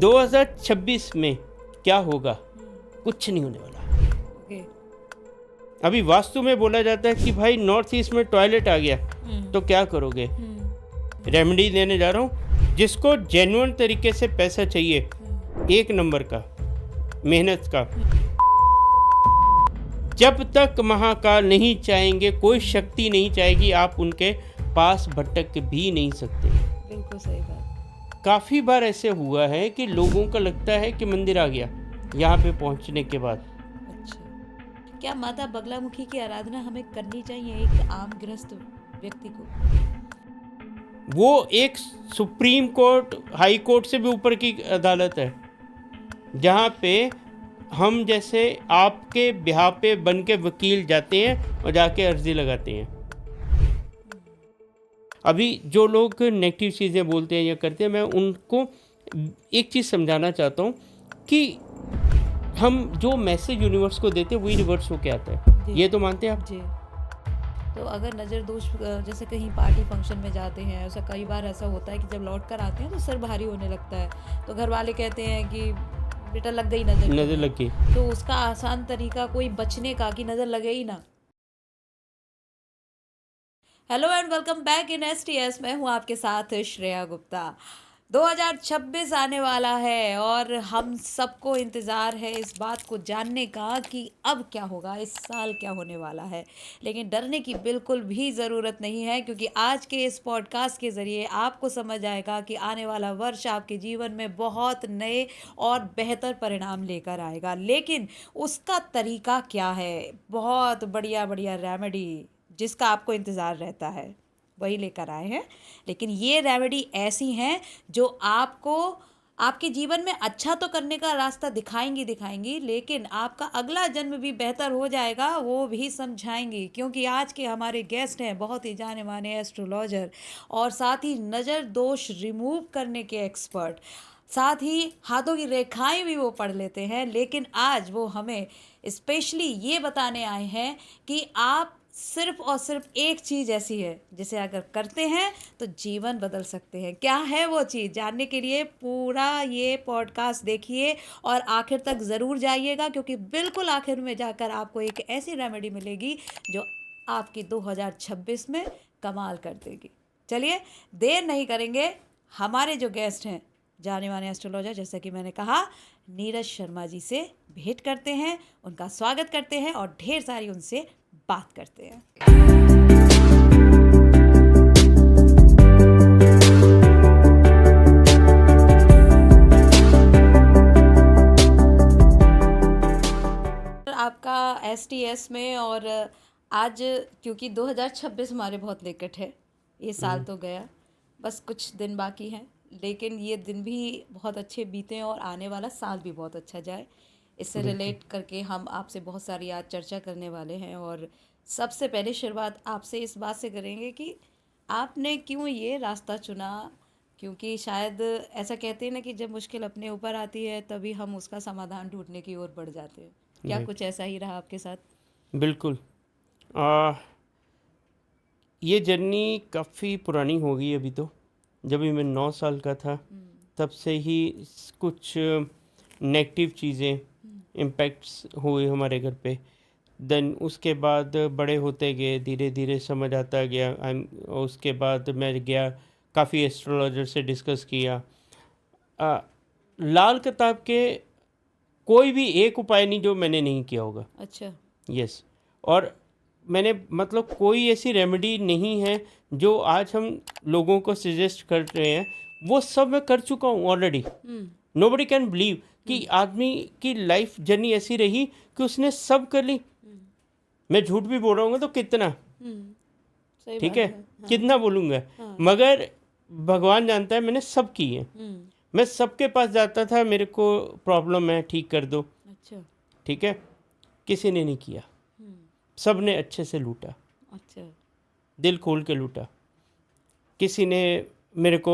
2026 में क्या होगा? कुछ नहीं होने वाला। अभी वास्तु में बोला जाता है कि भाई नॉर्थ ईस्ट में टॉयलेट आ गया तो क्या करोगे? रेमेडी देने जा रहा हूँ जिसको जेन्युइन तरीके से पैसा चाहिए, 1 नंबर का, मेहनत का। जब तक महाकाल नहीं चाहेंगे, कोई शक्ति नहीं चाहेगी, आप उनके पास भटक भी नहीं सकते। बिल्कुल सही बात। काफ़ी बार ऐसे हुआ है कि लोगों को लगता है कि मंदिर आ गया यहाँ पे पहुँचने के बाद। अच्छा, क्या माता बगलामुखी की आराधना हमें करनी चाहिए एक आम गृहस्थ व्यक्ति को? वो एक सुप्रीम कोर्ट, हाई कोर्ट से भी ऊपर की अदालत है, जहाँ पे हम जैसे आपके बिहार पे बन के वकील जाते हैं और जाके अर्जी लगाते हैं। अभी जो लोग नेगेटिव चीज़ें बोलते हैं या करते हैं, मैं उनको एक चीज़ समझाना चाहता हूँ कि हम जो मैसेज यूनिवर्स को देते हैं वही रिवर्स होके आता है। ये तो मानते हैं आप? जी। तो अगर नज़र दोष, जैसे कहीं पार्टी फंक्शन में जाते हैं, ऐसा कई बार ऐसा होता है कि जब लौट कर आते हैं तो सर भारी होने लगता है, तो घर वाले कहते हैं कि बेटा लग गई नज़र लग गई। तो उसका आसान तरीका कोई बचने का कि नज़र लगे ही ना। Hello and welcome back in STS। मैं हूँ आपके साथ श्रेया गुप्ता। 2026 आने वाला है और हम सबको इंतज़ार है इस बात को जानने का कि अब क्या होगा, इस साल क्या होने वाला है। लेकिन डरने की बिल्कुल भी ज़रूरत नहीं है, क्योंकि आज के इस पॉडकास्ट के ज़रिए आपको समझ आएगा कि आने वाला वर्ष आपके जीवन में बहुत नए और बेहतर परिणाम लेकर आएगा। लेकिन उसका तरीका क्या है? बहुत बढ़िया बढ़िया रेमेडी जिसका आपको इंतज़ार रहता है वही लेकर आए हैं। लेकिन ये रेमेडी ऐसी हैं जो आपको आपके जीवन में अच्छा तो करने का रास्ता दिखाएंगी, लेकिन आपका अगला जन्म भी बेहतर हो जाएगा वो भी समझाएंगी। क्योंकि आज के हमारे गेस्ट हैं बहुत ही जाने माने एस्ट्रोलॉजर और साथ ही नज़र दोष रिमूव करने के एक्सपर्ट, साथ ही हाथों की रेखाएं भी वो पढ़ लेते हैं। लेकिन आज वो हमें स्पेशली ये बताने आए हैं कि आप सिर्फ और सिर्फ एक चीज़ ऐसी है जिसे अगर करते हैं तो जीवन बदल सकते हैं। क्या है वो चीज़? जानने के लिए पूरा ये पॉडकास्ट देखिए और आखिर तक ज़रूर जाइएगा, क्योंकि बिल्कुल आखिर में जाकर आपको एक ऐसी रेमेडी मिलेगी जो आपकी 2026 में कमाल कर देगी। चलिए देर नहीं करेंगे, हमारे जो गेस्ट हैं जाने माने एस्ट्रोलॉजर, जैसा कि मैंने कहा, नीरज शर्मा जी से भेंट करते हैं, उनका स्वागत करते हैं और ढेर सारी उनसे बात करते हैं। आपका STS में, और आज क्योंकि 2026 हमारे बहुत निकट है, ये साल तो गया, बस कुछ दिन बाकी हैं, लेकिन ये दिन भी बहुत अच्छे बीते और आने वाला साल भी बहुत अच्छा जाए। इससे रिलेट करके हम आपसे बहुत सारी आज चर्चा करने वाले हैं। और सबसे पहले शुरुआत आपसे इस बात से करेंगे कि आपने क्यों ये रास्ता चुना? क्योंकि शायद ऐसा कहते हैं ना कि जब मुश्किल अपने ऊपर आती है तभी हम उसका समाधान ढूंढने की ओर बढ़ जाते हैं। क्या कुछ ऐसा ही रहा आपके साथ? बिल्कुल। ये जर्नी काफ़ी पुरानी हो गई अभी तो। जब भी मैं 9 साल का था तब से ही कुछ नेगेटिव चीज़ें इम्पैक्ट्स हुए हमारे घर पे। देन उसके बाद बड़े होते गए, धीरे धीरे समझ आता गया। उसके बाद मैं गया, काफ़ी एस्ट्रोलॉजर से डिस्कस किया। लाल किताब के कोई भी एक उपाय नहीं जो मैंने नहीं किया होगा। अच्छा। यस। और मैंने मतलब कोई ऐसी रेमेडी नहीं है जो आज हम लोगों को सजेस्ट कर रहे हैं, वो सब मैं कर चुका हूँ ऑलरेडी। नोबडी कैन बिलीव कि आदमी की लाइफ जर्नी ऐसी रही कि उसने सब कर ली। मैं झूठ भी बोल रहा हूँ तो कितना, ठीक है, हाँ। कितना बोलूँगा, हाँ। मगर भगवान जानता है मैंने सब की है। मैं सबके पास जाता था, मेरे को प्रॉब्लम है ठीक कर दो। अच्छा। ठीक है, किसी ने नहीं किया, सब ने अच्छे से लूटा। अच्छा। दिल खोल के लूटा। किसी ने मेरे को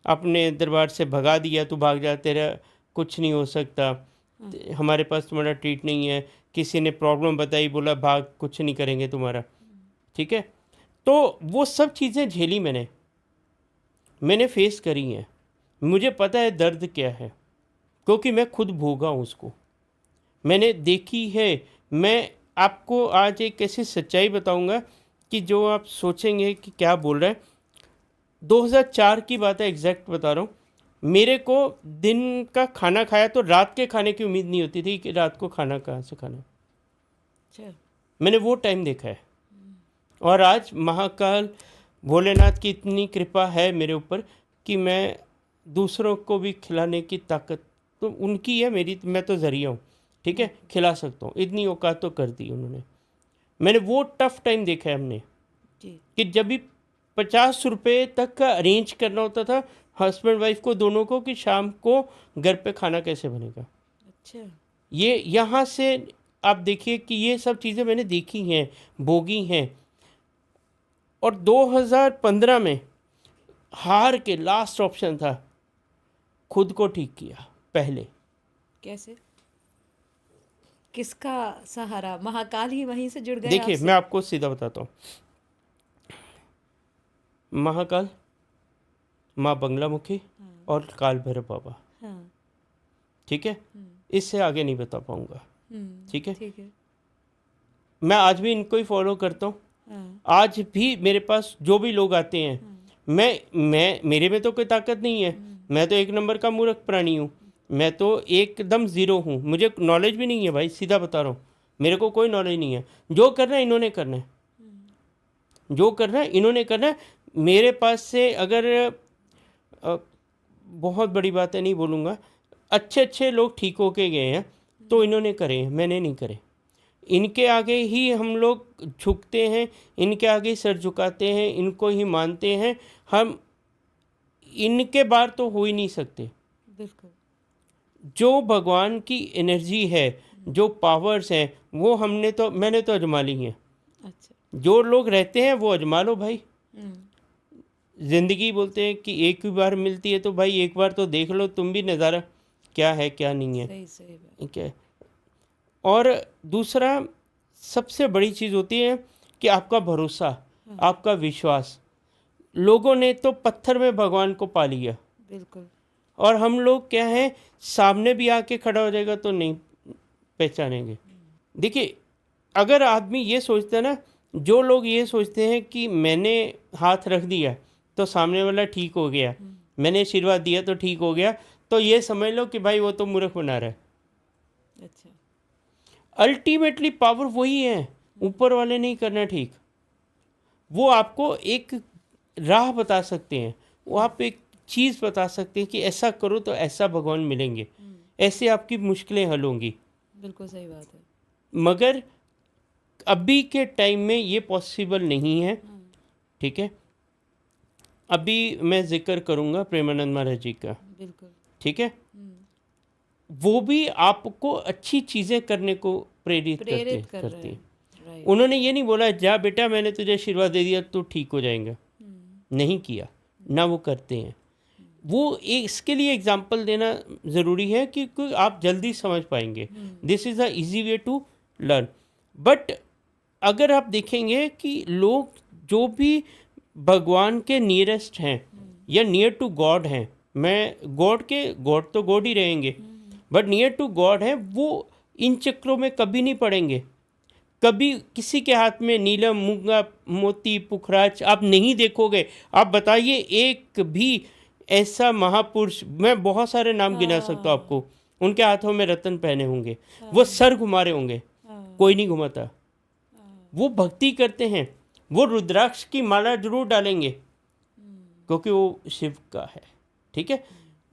अपने दरबार से भगा दिया, तू भाग जा, तेरा कुछ नहीं हो सकता, हमारे पास तुम्हारा ट्रीट नहीं है। किसी ने प्रॉब्लम बताई, बोला भाग, कुछ नहीं करेंगे तुम्हारा। ठीक है, तो वो सब चीज़ें झेली मैंने फेस करी हैं। मुझे पता है दर्द क्या है। क्योंकि मैं खुद भोगा हूँ उसको, मैंने देखी है। मैं आपको आज एक ऐसी सच्चाई बताऊंगा कि जो आप सोचेंगे कि क्या बोल रहा है। 2004 की बात है, एग्जैक्ट बता रहा हूँ। मेरे को दिन का खाना खाया तो रात के खाने की उम्मीद नहीं होती थी कि रात को खाना कहाँ से खाना। अच्छा। मैंने वो टाइम देखा है। और आज महाकाल भोलेनाथ की इतनी कृपा है मेरे ऊपर कि मैं दूसरों को भी खिलाने की ताकत तो उनकी है, मेरी मैं तो जरिया हूँ, ठीक है, खिला सकता हूँ, इतनी औकात तो कर दी उन्होंने। मैंने वो टफ टाइम देखा है हमने जी। कि जब भी 50 रुपये तक का अरेंज करना होता था हस्बैंड वाइफ को दोनों को कि शाम को घर पे खाना कैसे बनेगा। अच्छा। ये यहाँ से आप देखिए कि ये सब चीज़ें मैंने देखी हैं, भोगी हैं। और 2015 में हार के लास्ट ऑप्शन था, खुद को ठीक किया पहले। कैसे? किसका सहारा? महाकाल ही वहीं से जुड़ गए देखिए आपसे? मैं आपको सीधा बताता हूँ, महाकाल, माँ बंगलामुखी और काल भैरव बाबा, हाँ। ठीक है, इससे आगे नहीं बता पाऊंगा, ठीक है। ठीक है। मैं आज भी इनको ही फॉलो करता हूँ। हाँ। आज भी मेरे पास जो भी लोग आते हैं, मैं मेरे में तो कोई ताकत नहीं है, मैं तो एक नंबर का मूर्ख प्राणी हूँ, मैं तो एकदम ज़ीरो हूँ, मुझे नॉलेज भी नहीं है भाई, सीधा बता रहा हूँ, मेरे को कोई नॉलेज नहीं है। जो करना है इन्होंने करना है, जो करना है इन्होंने करना है। मेरे पास से अगर बहुत बड़ी बातें नहीं बोलूँगा, अच्छे अच्छे लोग ठीक होके गए हैं तो इन्होंने करे हैं, मैंने नहीं करे। इनके आगे ही हम लोग झुकते हैं, इनके आगे सर झुकाते हैं, इनको ही मानते हैं हम, इनके बाहर तो हो ही नहीं सकते। बिल्कुल। जो भगवान की एनर्जी है, जो पावर्स हैं, वो मैंने तो अजमा ली हैं। अच्छा। जो लोग रहते हैं वो अजमा लो भाई। हम्म। ज़िंदगी बोलते हैं कि एक ही बार मिलती है, तो भाई एक बार तो देख लो तुम भी नज़ारा क्या है क्या नहीं है, सही सही बात। ठीक है। और दूसरा सबसे बड़ी चीज़ होती है कि आपका भरोसा, आपका विश्वास। लोगों ने तो पत्थर में भगवान को पा लिया, बिल्कुल। और हम लोग क्या है, सामने भी आके खड़ा हो जाएगा तो नहीं पहचानेंगे। देखिए अगर आदमी ये सोचता है ना, जो लोग ये सोचते हैं कि मैंने हाथ रख दिया तो सामने वाला ठीक हो गया, मैंने आशीर्वाद दिया तो ठीक हो गया, तो ये समझ लो कि भाई वो तो मूर्ख बना रहा है। अच्छा। अल्टीमेटली पावर वही है, ऊपर वाले नहीं करना ठीक। वो आपको एक राह बता सकते हैं, वो आप एक चीज़ बता सकते हैं कि ऐसा करो तो ऐसा भगवान मिलेंगे, ऐसे आपकी मुश्किलें हल होंगी। बिल्कुल सही बात है। मगर अभी के टाइम में ये पॉसिबल नहीं है, ठीक है। अभी मैं जिक्र करूँगा प्रेमानंद महाराज जी का, बिल्कुल। ठीक है। वो भी आपको अच्छी चीज़ें करने को प्रेरित कर रहे करती हैं। हैं। राइट। उन्होंने ये नहीं बोला जा बेटा मैंने तुझे आशीर्वाद दे दिया तो ठीक हो जाएगा, नहीं किया ना, वो करते हैं। वो इसके लिए एग्जाम्पल देना ज़रूरी है कि आप जल्दी समझ पाएंगे। This is a easy way to learn. But अगर आप देखेंगे कि लोग जो भी भगवान के नियरेस्ट हैं या नियर टू गॉड हैं, मैं गॉड तो गॉड ही रहेंगे, बट नियर टू गॉड हैं, वो इन चक्रों में कभी नहीं पड़ेंगे। कभी किसी के हाथ में नीलम, मूंगा, मोती, पुखराज आप नहीं देखोगे। आप बताइए एक भी ऐसा महापुरुष, मैं बहुत सारे नाम गिना सकता हूँ आपको, उनके हाथों में रत्न पहने होंगे, वो सर घुमा रहे होंगे, कोई नहीं घुमाता। वो भक्ति करते हैं, वो रुद्राक्ष की माला जरूर डालेंगे क्योंकि वो शिव का है, ठीक है।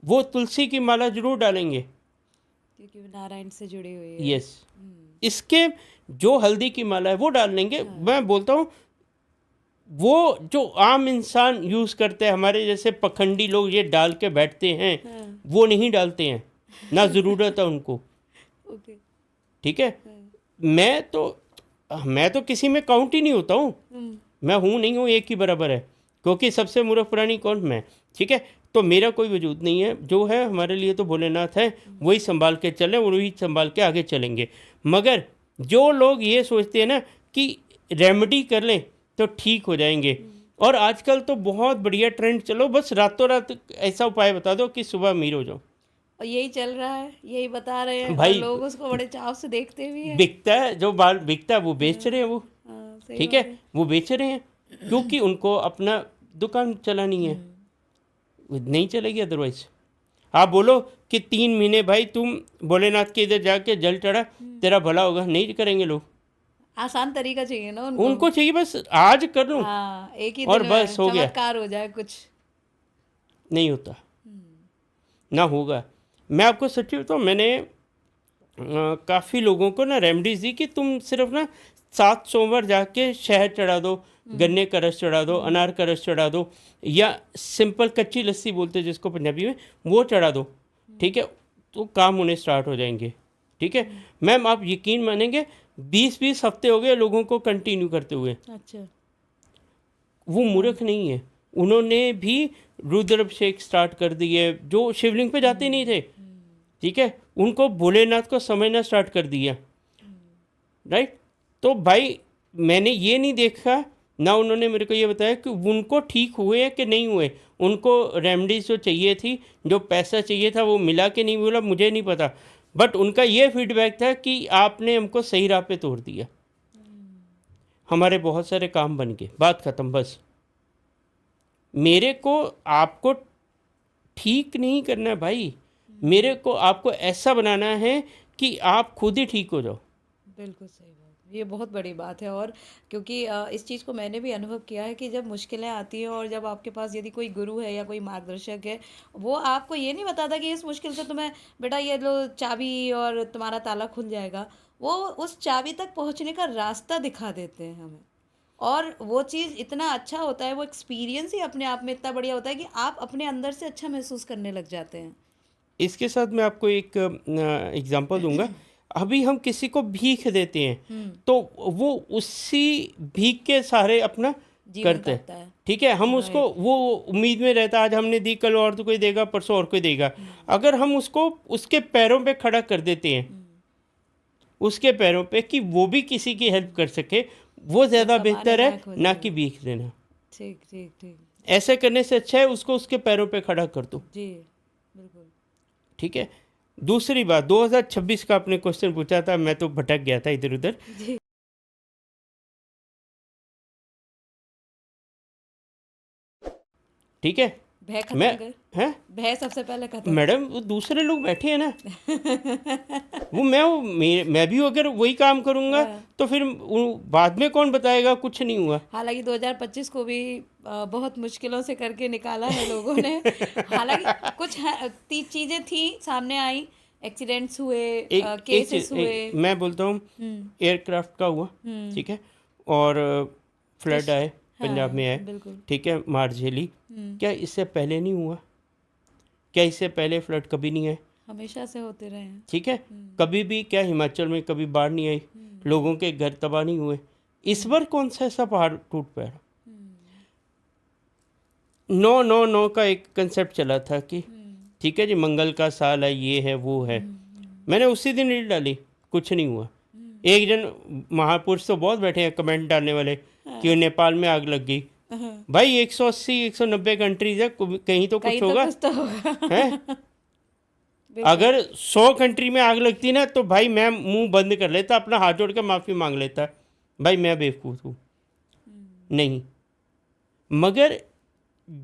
वो तुलसी की माला जरूर डालेंगे क्योंकि वो नारायण से जुड़े हुए हैं। यस। इसके जो हल्दी की माला है वो डाल लेंगे। मैं बोलता हूँ वो जो आम इंसान यूज़ करते हैं, हमारे जैसे पखंडी लोग ये डाल के बैठते हैं, वो नहीं डालते हैं, ना ज़रूरत है उनको, ओके। ठीक है। मैं तो किसी में काउंट ही नहीं होता हूँ, मैं हूँ नहीं हूँ एक ही बराबर है, क्योंकि सबसे मूर्ख प्राणी कौन, मैं, ठीक है। तो मेरा कोई वजूद नहीं है, जो है हमारे लिए तो भोलेनाथ है, वही संभाल के चलें, वही संभाल के आगे चलेंगे। मगर जो लोग ये सोचते हैं ना कि रेमेडी कर लें तो ठीक हो जाएंगे, और आजकल तो बहुत बढ़िया ट्रेंड, चलो बस रातों रात ऐसा उपाय बता दो कि सुबह अमीर हो जाओ। और यही चल रहा है, यही बता रहे हैं और भाई लोग उसको बड़े चाव से देखते भी हैं। बिकता है, जो बाल बिकता है वो बेच रहे हैं वो, हाँ, सही ठीक बात है, वो बेच रहे हैं क्योंकि उनको अपना दुकान चलानी है, नहीं चलेगी अदरवाइज। आप बोलो कि 3 महीने भाई तुम भोलेनाथ के इधर जाके जल चढ़ा, तेरा भला होगा, नहीं करेंगे लोग। आसान तरीका चाहिए ना उनको। उनको चाहिए बस आज कर लूँ हाँ, एक ही और दिन बस में हो गया। चमत्कार हो जाए कुछ। नहीं होता, ना होगा। मैं आपको सच्ची बताऊँ, मैंने काफ़ी लोगों को ना रेमडीज दी कि तुम सिर्फ ना 7 सोमवार जाके शहद चढ़ा दो, गन्ने का रस चढ़ा दो, अनार का रस चढ़ा दो, या सिंपल कच्ची लस्सी बोलते हैं जिसको पंजाबी में, वो चढ़ा दो, ठीक है, तो काम होने स्टार्ट हो जाएंगे, ठीक है। मैम आप यकीन मानेंगे 20-20 हफ्ते हो गए लोगों को कंटिन्यू करते हुए। अच्छा। वो मूर्ख नहीं है, उन्होंने भी रुद्राभिषेक स्टार्ट कर दिए, जो शिवलिंग पे जाते नहीं थे, ठीक है, उनको भोलेनाथ को समझना स्टार्ट कर दिया, राइट। तो भाई मैंने ये नहीं देखा, ना उन्होंने मेरे को ये बताया कि उनको ठीक हुए हैं कि नहीं हुए, उनको रेमडीज जो चाहिए थी, जो पैसा चाहिए था वो मिला कि नहीं मिला मुझे नहीं पता, बट उनका ये फीडबैक था कि आपने हमको सही राह पे तोड़ दिया, हमारे बहुत सारे काम बन गए, बात ख़त्म बस। मेरे को आपको ठीक नहीं करना है भाई, मेरे को आपको ऐसा बनाना है कि आप खुद ही ठीक हो जाओ। बिल्कुल सही बात, ये बहुत बड़ी बात है। और क्योंकि इस चीज़ को मैंने भी अनुभव किया है कि जब मुश्किलें आती हैं और जब आपके पास यदि कोई गुरु है या कोई मार्गदर्शक है, वो आपको ये नहीं बताता कि इस मुश्किल से तुम्हें बेटा ये लो चाबी और तुम्हारा ताला खुल जाएगा। वो उस चाबी तक पहुंचने का रास्ता दिखा देते हैं हमें, और वो चीज़ इतना अच्छा होता है, वो एक्सपीरियंस ही अपने आप में इतना बढ़िया होता है कि आप अपने अंदर से अच्छा महसूस करने लग जाते हैं। इसके साथ मैं आपको एक एग्जांपल दूंगा। अभी हम किसी को भीख देते हैं तो वो उसी भीख के सहारे अपना जीवन करते हैं, काटता है। ठीक है, हम उसको वो उम्मीद में रहता है आज हमने दी, कल और तो कोई देगा, परसों और कोई देगा। अगर हम उसको उसके पैरों पे खड़ा कर देते हैं, उसके पैरों पे, कि वो भी किसी की हेल्प कर सके, वो ज़्यादा कमाने बेहतर है लायक हो ना जाए। कि भीख देना। ठीक ठीक ठीक। ऐसे करने से अच्छा है उसको उसके पैरों पे खड़ा कर दो, जी बिल्कुल। ठीक है। दूसरी बात, 2026 का आपने क्वेश्चन पूछा था, मैं तो भटक गया था इधर उधर, जी। ठीक है। भय खत्म मैं कर, हैं भय सबसे पहले खत्म। मैडम, वो दूसरे लोग बैठे हैं ना, मैं भी अगर वही काम करूँगा तो फिर बाद में कौन बताएगा कुछ नहीं हुआ। हालांकि 2025 को भी बहुत मुश्किलों से करके निकाला है लोगों ने। हालांकि कुछ चीजें थी सामने आई, एक्सीडेंट्स हुए, केसेस हुए। मैं बोलता हूँ एयरक्राफ्ट का हुआ, ठीक है, और फ्लड आए, पंजाब में आए, बिल्कुल। ठीक है, मार्झेली, क्या इससे पहले नहीं हुआ? क्या इससे पहले फ्लड कभी नहीं आए? हमेशा से होते रहे हैं। ठीक है, कभी भी क्या हिमाचल में कभी बाढ़ नहीं आई, लोगों के घर तबाह नहीं हुए? इस बार कौन सा ऐसा पहाड़ टूट पाया? 9-9-9 का एक कंसेप्ट चला था कि ठीक है जी, मंगल का साल है, ये है वो है, मैंने उसी दिन रील डाली, कुछ नहीं हुआ। एक जन महापुरुष तो बहुत बैठे हैं कमेंट डालने वाले कि नेपाल में आग लग गई। भाई 180-190 कंट्रीज है, कहीं तो कुछ होगा, कुछ तो होगा। है? अगर 100 कंट्री में आग लगती ना तो भाई मैं मुंह बंद कर लेता, अपना हाथ जोड़ के माफ़ी मांग लेता, भाई मैं बेवकूफ़ हूँ नहीं। मगर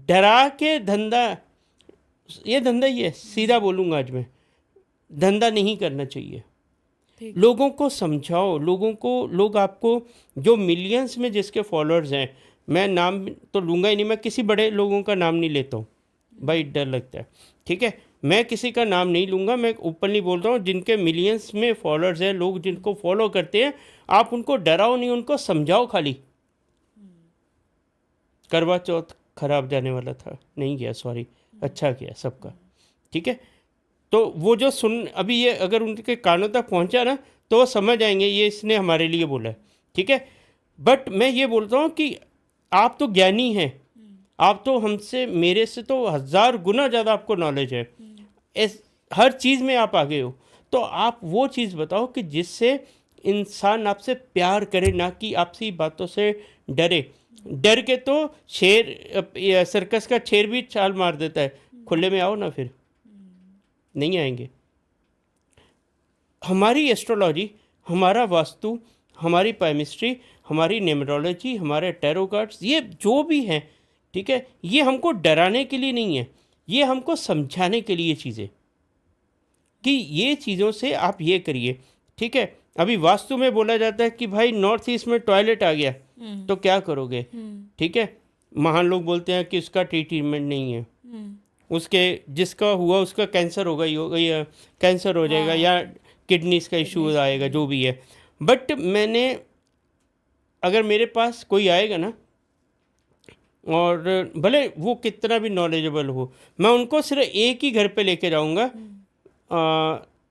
डरा के धंधा, ये धंधा ही है, सीधा बोलूँगा आज मैं, धंधा नहीं करना चाहिए। लोगों को समझाओ, लोगों को, लोग आपको, जो मिलियंस में जिसके फॉलोअर्स हैं, मैं नाम तो लूँगा ही नहीं, मैं किसी बड़े लोगों का नाम नहीं लेता हूँ भाई, डर लगता है, ठीक है, मैं किसी का नाम नहीं लूँगा, मैं ओपनली बोल रहा हूँ, जिनके मिलियंस में फॉलोअर्स हैं, लोग जिनको फॉलो करते हैं, आप उनको डराओ नहीं, उनको समझाओ खाली। करवा चौथ खराब जाने वाला था, नहीं गया, सॉरी, अच्छा गया सबका, ठीक है। तो वो जो सुन, अभी ये अगर उनके कानों तक पहुंचा ना तो वो समझ आएंगे ये इसने हमारे लिए बोला है, ठीक है। बट मैं ये बोलता हूँ कि आप तो ज्ञानी हैं, आप तो हमसे, मेरे से तो 1000 गुना ज़्यादा आपको नॉलेज है, हर चीज़ में आप आगे हो, तो आप वो चीज़ बताओ कि जिससे इंसान आपसे प्यार करे, ना कि आपसी बातों से डरे। डर के तो शेर, सर्कस का शेर भी छाल मार देता है, खुले में आओ ना फिर, नहीं आएंगे। हमारी एस्ट्रोलॉजी, हमारा वास्तु, हमारी पामिस्ट्री, हमारी न्यूमरोलॉजी, हमारे टैरो कार्ड्स, ये जो भी हैं, ठीक है, ये हमको डराने के लिए नहीं है, ये हमको समझाने के लिए चीज़ें, कि ये चीज़ों से आप ये करिए, ठीक है। अभी वास्तु में बोला जाता है कि भाई नॉर्थ ईस्ट में टॉयलेट आ गया तो क्या करोगे, ठीक है। महान लोग बोलते हैं कि उसका ट्रीटमेंट नहीं है, उसके जिसका हुआ उसका कैंसर होगा ही होगा, या कैंसर हो जाएगा, या किडनीज का इशू आएगा, जो भी है। बट मैंने, अगर मेरे पास कोई आएगा ना, और भले वो कितना भी नॉलेजेबल हो, मैं उनको सिर्फ एक ही घर पे लेके जाऊंगा।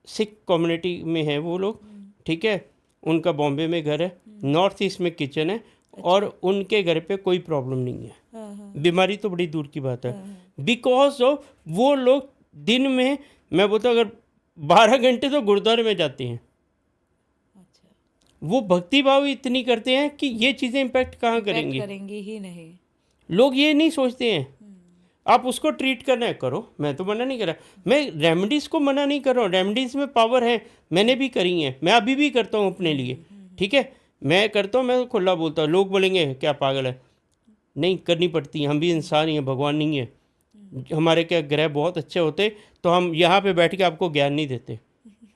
सिख कम्युनिटी में है वो लोग, ठीक है, उनका बॉम्बे में घर है, नॉर्थ ईस्ट में किचन है, और उनके घर पे कोई प्रॉब्लम नहीं है, बीमारी तो बड़ी दूर की बात है, बिकॉज ऑफ वो लोग दिन में, मैं बोलता हूँ, अगर 12 घंटे तो गुरुद्वारे में जाते हैं। वो भक्ति भाव इतनी करते हैं कि ये चीज़ें इम्पैक्ट कहाँ करेंगी ही नहीं। लोग ये नहीं सोचते हैं। आप उसको ट्रीट करना है करो, मैं तो मना नहीं कर रहा, मैं रेमेडीज़ को मना नहीं कर रहा हूँ, रेमेडीज़ में पावर है, मैंने भी करी हैं, मैं अभी भी करता हूँ अपने लिए, ठीक है, मैं करता हूँ, मैं खुला बोलता हूँ। लोग बोलेंगे क्या पागल है, नहीं करनी पड़ती, हम भी इंसान ही हैं, भगवान नहीं है। हमारे क्या ग्रह बहुत अच्छे होते तो हम यहाँ पे बैठ के आपको ज्ञान नहीं देते,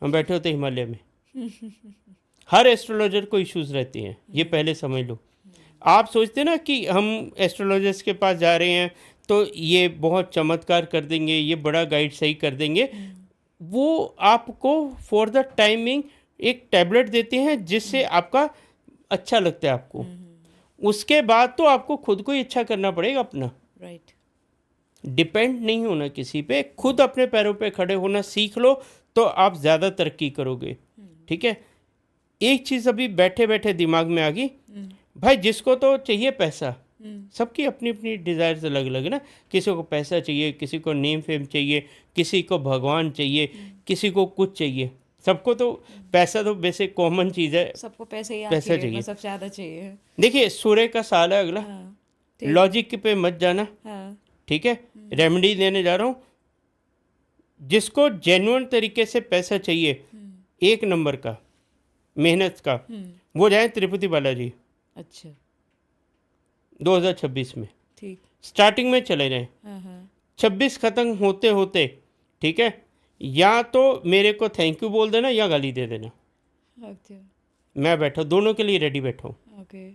हम बैठे होते हिमालय में। हर एस्ट्रोलॉजर को इश्यूज रहते हैं, ये पहले समझ लो। आप सोचते ना कि हम एस्ट्रोलॉजर्स के पास जा रहे हैं तो ये बहुत चमत्कार कर देंगे, ये बड़ा गाइड सही कर देंगे, वो आपको फॉर द टाइमिंग एक टैबलेट देते हैं जिससे आपका अच्छा लगता है आपको, उसके बाद तो आपको खुद को ही अच्छा करना पड़ेगा अपना। राइट। डिपेंड नहीं होना किसी पे, खुद अपने पैरों पे खड़े होना सीख लो तो आप ज़्यादा तरक्की करोगे, ठीक है। एक चीज़ अभी बैठे बैठे दिमाग में आ गई, भाई जिसको तो चाहिए पैसा, सबकी अपनी अपनी डिज़ायर्स अलग अलग है ना, किसी को पैसा चाहिए, किसी को नेम फेम चाहिए, किसी को भगवान चाहिए, किसी को कुछ चाहिए, सबको तो पैसा तो वैसे कॉमन चीज़ है, सबको पैसा चाहिए, सबसे ज़्यादा चाहिए। देखिए सूर्य का साल है अगला, लॉजिक पे मत जाना, ठीक है। रेमेडी देने जा रहा हूँ, जिसको जेन्युइन तरीके से पैसा चाहिए, एक नंबर का मेहनत का, वो जाए तिरुपति बालाजी। अच्छा। 2026 में, ठीक, स्टार्टिंग में चले जाएं, 26 ख़त्म होते होते, ठीक है, या तो मेरे को थैंक यू बोल देना या गाली दे देना। अच्छा। मैं बैठा, दोनों के लिए रेडी बैठा हूँ। ओके,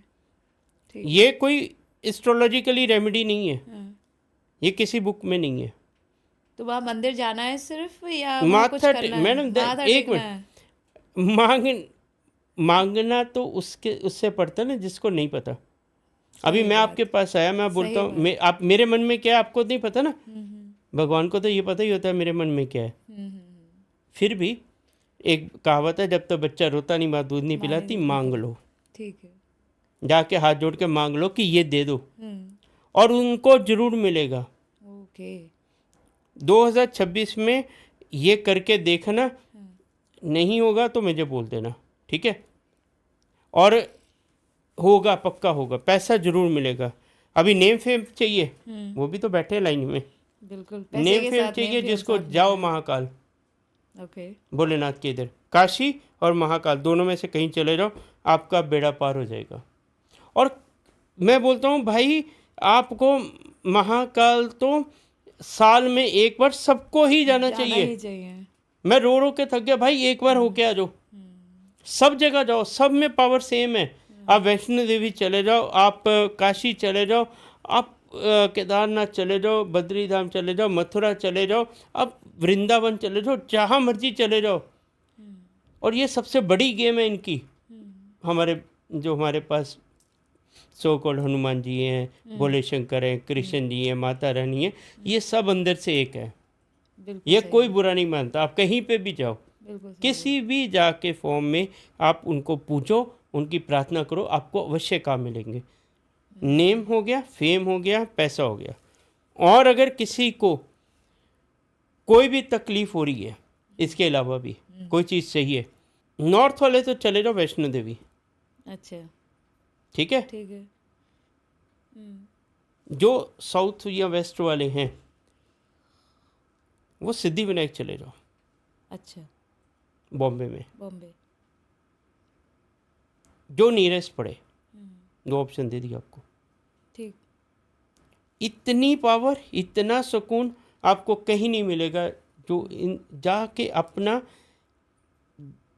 ठीक। ये कोई एस्ट्रोलॉजिकली रेमेडी नहीं है, ये किसी बुक में नहीं है। तो वहाँ मंदिर जाना है सिर्फ, या कुछ माथा करना है? मैडम एक मिनट, मांगना तो उससे पड़ता है ना जिसको नहीं पता। अभी मैं आपके पास आया, मैं बोलता हूँ, आप मेरे मन में क्या है आपको नहीं पता ना, भगवान को तो ये पता ही होता है मेरे मन में क्या है। फिर भी एक कहावत है, जब तक बच्चा रोता नहीं माँ दूध नहीं पिलाती, मांग लो, ठीक है, जाके हाथ जोड़ के मांग लो कि ये दे दो, और उनको जरूर मिलेगा। ओके। 2026 में ये करके देखना, नहीं होगा तो मुझे बोल देना, ठीक है, और होगा, पक्का होगा, पैसा जरूर मिलेगा। अभी नेम फेम चाहिए, वो भी तो बैठे लाइन में, बिल्कुल। नेम फेम चाहिए जिसको, जाओ महाकाल, ओके, भोलेनाथ के इधर, काशी और महाकाल दोनों में से कहीं चले जाओ, आपका बेड़ा पार हो जाएगा। और मैं बोलता हूँ भाई, आपको महाकाल तो साल में एक बार सबको ही जाना चाहिए। मैं रो रो के थक गया भाई, एक बार होके आ जाओ, सब जगह जाओ, सब में पावर सेम है। आप वैष्णो देवी चले जाओ, आप काशी चले जाओ, आप केदारनाथ चले जाओ, बद्रीधाम चले जाओ, मथुरा चले जाओ, आप वृंदावन चले जाओ, जहाँ मर्जी चले जाओ। और ये सबसे बड़ी गेम है इनकी, हमारे पास सो कॉल्ड हनुमान जी हैं, भोले शंकर हैं, कृष्ण जी हैं, माता रानी हैं, ये सब अंदर से एक है। ये कोई बुरा नहीं मानता, आप कहीं पे भी जाओ, किसी भी जाके फॉर्म में आप उनको पूछो, उनकी प्रार्थना करो, आपको अवश्य काम मिलेंगे। नेम हो गया, फेम हो गया, पैसा हो गया। और अगर किसी को कोई भी तकलीफ हो रही है, इसके अलावा भी कोई चीज़ चाहिए, नॉर्थ वाले तो चले जाओ वैष्णो देवी। अच्छा, ठीक है, ठीक है। जो साउथ या वेस्ट वाले हैं वो सिद्धि विनायक चले जाओ। अच्छा, बॉम्बे में, बॉम्बे। जो नियरेस्ट पड़े। 2 ऑप्शन दे दिया आपको। ठीक। इतनी पावर, इतना सुकून आपको कहीं नहीं मिलेगा जो इन जाके अपना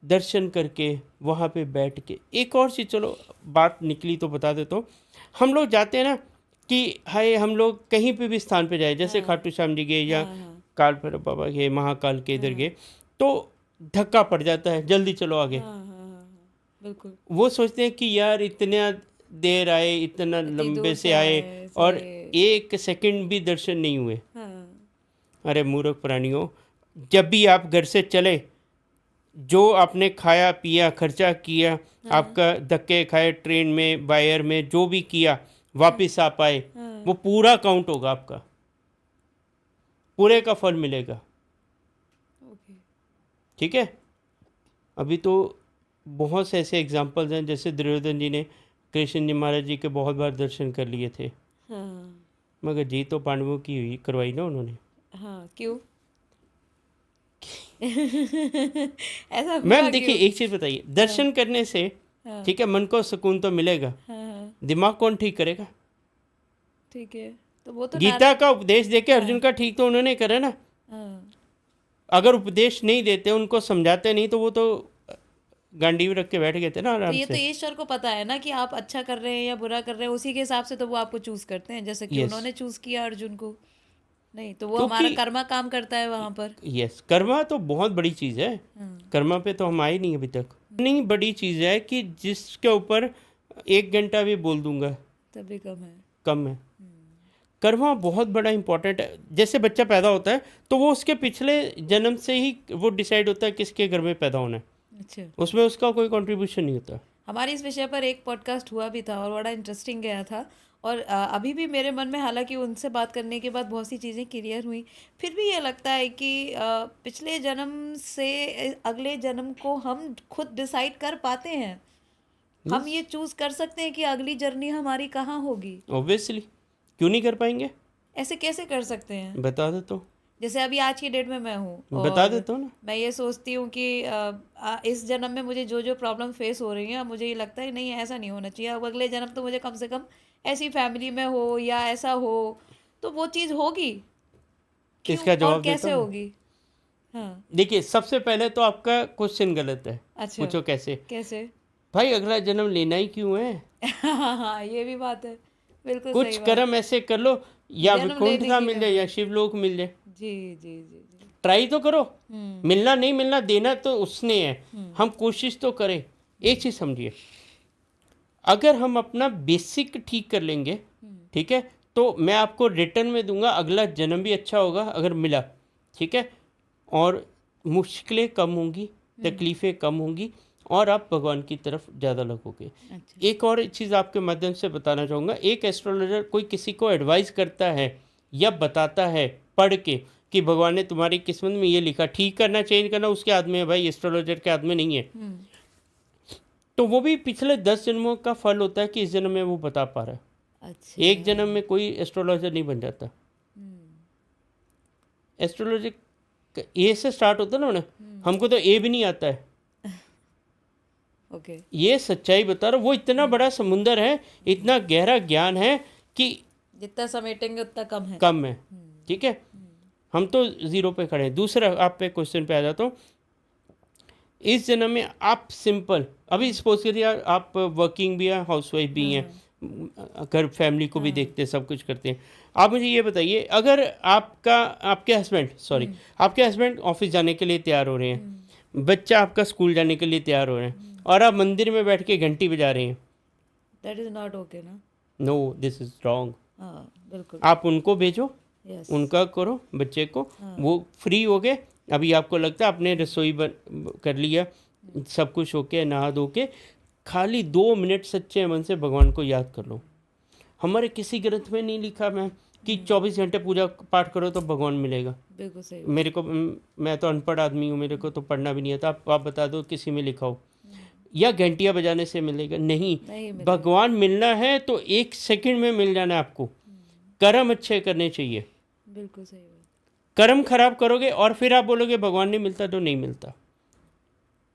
दर्शन करके वहाँ पे बैठ के। एक और चीज़, चलो बात निकली तो बता देता हूँ। हम लोग जाते हैं ना कि हाय हम लोग कहीं पे भी स्थान पे जाए, जैसे खाटू श्याम जी गए या काल भैरव बाबा गए, महाकाल के इधर गए, तो धक्का पड़ जाता है, जल्दी चलो आगे। बिल्कुल। वो सोचते हैं कि यार इतना देर आए, इतना इतनी लंबे दूर से आए आए, और सही। 1 सेकंड भी दर्शन नहीं हुए। हाँ, अरे मूर्ख प्राणियों, जब भी आप घर से चले, जो आपने खाया पिया, खर्चा किया, आपका धक्के खाए ट्रेन में, वायर में, जो भी किया, वापस आ पाए, वो पूरा काउंट होगा आपका, पूरे का फल मिलेगा। ओके। ठीक है। अभी तो बहुत से ऐसे एग्जाम्पल्स हैं, जैसे दुर्योधन जी ने कृष्ण जी महाराज जी के बहुत बार दर्शन कर लिए थे, हाँ, मगर जी तो पांडवों की हुई करवाई ना उन्होंने। हाँ, क्यों? ऐसा हुआ मैम देखिए, क्यों? एक चीज़ बताइए, दर्शन करने से हाँ, ठीक है मन को सुकून तो मिलेगा, हाँ, दिमाग कौन ठीक करेगा? ठीक है। तो वो तो गीता का उपदेश देके अर्जुन का ठीक तो उन्होंने करा ना। हाँ, अगर उपदेश नहीं देते, उनको समझाते नहीं, तो वो तो गांडीव रख के बैठ गए थे ना तो आराम ये तो से। ईश्वर को पता है ना कि आप अच्छा कर रहे हैं या बुरा कर रहे हैं, उसी के हिसाब से तो वो आपको चूज करते हैं, जैसे कि Yes. उन्होंने चूज किया अर्जुन को। नहीं तो वो क्योंकि- हमारा कर्मा काम करता है वहां पर। यस, कर्मा तो बहुत बड़ी चीज़ है। कर्मा पे तो हम आए नहीं अभी तक। नहीं, बड़ी चीज़ है कि जिसके ऊपर 1 घंटा भी बोल दूंगा तभी कम है। कम है। कर्मा बहुत बड़ा इंपॉर्टेंट है। जैसे बच्चा पैदा होता है तो वो उसके पिछले जन्म से ही वो डिसाइड होता है किसके घर में पैदा होना है, अच्छा, उसमें उसका कोई कंट्रीब्यूशन नहीं होता। हमारे इस विषय पर एक पॉडकास्ट हुआ भी था और बड़ा इंटरेस्टिंग गया था। और अभी भी मेरे मन में, हालांकि उनसे बात करने के बाद बहुत सी चीज़ें क्लियर हुई, फिर भी ये लगता है कि पिछले जन्म से अगले जन्म को हम खुद डिसाइड कर पाते हैं। हम ये चूज कर सकते हैं कि अगली जर्नी हमारी कहाँ होगी। ऑब्वियसली, क्यों नहीं कर पाएंगे? ऐसे कैसे कर सकते हैं? बता देता हूँ, जैसे अभी आज की डेट में मैं हूँ बता और देता हूँ ना। मैं ये सोचती हूँ कि इस जन्म में मुझे जो जो प्रॉब्लम फेस हो रही है, मुझे ये लगता है नहीं ऐसा नहीं होना चाहिए, अब अगले जन्म तो मुझे कम से कम ऐसी फैमिली में हो या ऐसा हो, तो वो चीज़ होगी। क्यों इसका और जवाब देता कैसे हूँ। होगी? हाँ, देखिए, सबसे पहले तो आपका क्वेश्चन गलत है। अच्छा, पूछो कैसे? कैसे? भाई अगला जन्म लेना ही क्यों है? हाँ, ये भी बात है, बिल्कुल कुछ सही बात। कर्म ऐसे कर लो, या जन्म विकुंठ लेने धाम की मिल जाए या शिवलोक मिल जाए। जी जी जी जी। ट्राई तो करो। मिलना नहीं मिलना, देना तो उसने है, हम कोशिश तो करें। एक चीज समझिए, अगर हम अपना बेसिक ठीक कर लेंगे, ठीक है, तो मैं आपको रिटर्न में दूंगा, अगला जन्म भी अच्छा होगा अगर मिला, ठीक है, और मुश्किलें कम होंगी, तकलीफ़ें कम होंगी, और आप भगवान की तरफ ज़्यादा लगोगे। अच्छा, एक और चीज़ आपके माध्यम से बताना चाहूँगा, एक एस्ट्रोलॉजर कोई किसी को एडवाइस करता है या बताता है पढ़ के कि भगवान ने तुम्हारी किस्मत में ये लिखा, ठीक करना चेंज करना उसके हाथ में है भाई, एस्ट्रोलॉजर के हाथ में नहीं है। तो वो भी पिछले 10 जन्मों का फल होता है कि इस जन्म में वो बता पा रहा है। अच्छा, एक जन्म में कोई एस्ट्रोलॉजर नहीं बन जाता। एस्ट्रोलॉजर ए से स्टार्ट होता है ना, हमको तो ए भी नहीं आता है। ओके, ये सच्चाई बता रहा हूँ, वो इतना बड़ा समुंदर है, इतना गहरा ज्ञान है कि जितना समेटेंगे उतना कम है। कम है। ठीक है, हम तो जीरो पे खड़े हैं। दूसरा, आप पे क्वेश्चन पे आ जाता हूँ। इस जन्म में आप सिंपल, अभी सपोज करिए आप वर्किंग भी हैं, हाउसवाइफ भी हैं, घर फैमिली को भी देखते हैं, सब कुछ करते हैं। आप मुझे ये बताइए, अगर आपके हस्बैंड ऑफिस जाने के लिए तैयार हो रहे हैं, बच्चा आपका स्कूल जाने के लिए तैयार हो रहे हैं, और आप मंदिर में बैठ के घंटी बजा रहे हैं, दैट इज नॉट ओके ना। No, this is wrong. हाँ, बिल्कुल। आप उनको भेजो, यस, उनका करो, बच्चे को, वो फ्री हो गए। अभी आपको लगता है आपने रसोई कर लिया, सब कुछ होके नहा धो के, खाली 2 मिनट सच्चे मन से भगवान को याद कर लो। हमारे किसी ग्रंथ में नहीं लिखा मैम कि 24 घंटे पूजा पाठ करो तो भगवान मिलेगा। बिल्कुल सही। मेरे को, मैं तो अनपढ़ आदमी हूँ, मेरे को तो पढ़ना भी नहीं आता। आप बता दो किसी में लिखा हो, या घंटियाँ बजाने से मिलेगा? नहीं, मिलेगा। भगवान मिलना है तो 1 सेकंड में मिल जाना है आपको। कर्म अच्छे करने चाहिए। बिल्कुल सही बात। कर्म खराब करोगे और फिर आप बोलोगे भगवान नहीं मिलता, तो नहीं मिलता।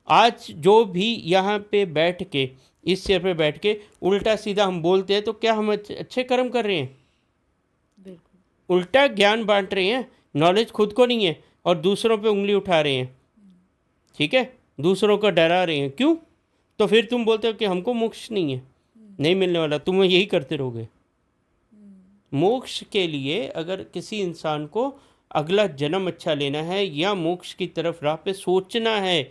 आज जो भी यहाँ पे बैठ के, इस चेयर पे बैठ के उल्टा सीधा हम बोलते हैं, तो क्या हम अच्छे कर्म कर रहे हैं? बिल्कुल। उल्टा ज्ञान बांट रहे हैं, नॉलेज खुद को नहीं है और दूसरों पे उंगली उठा रहे हैं। ठीक है, दूसरों को डरा रहे हैं। क्यों? तो फिर तुम बोलते हो कि हमको मोक्ष नहीं है, नहीं मिलने वाला, तुम यही करते रहोगे। मोक्ष के लिए अगर किसी इंसान को अगला जन्म अच्छा लेना है या मोक्ष की तरफ राह पे सोचना है,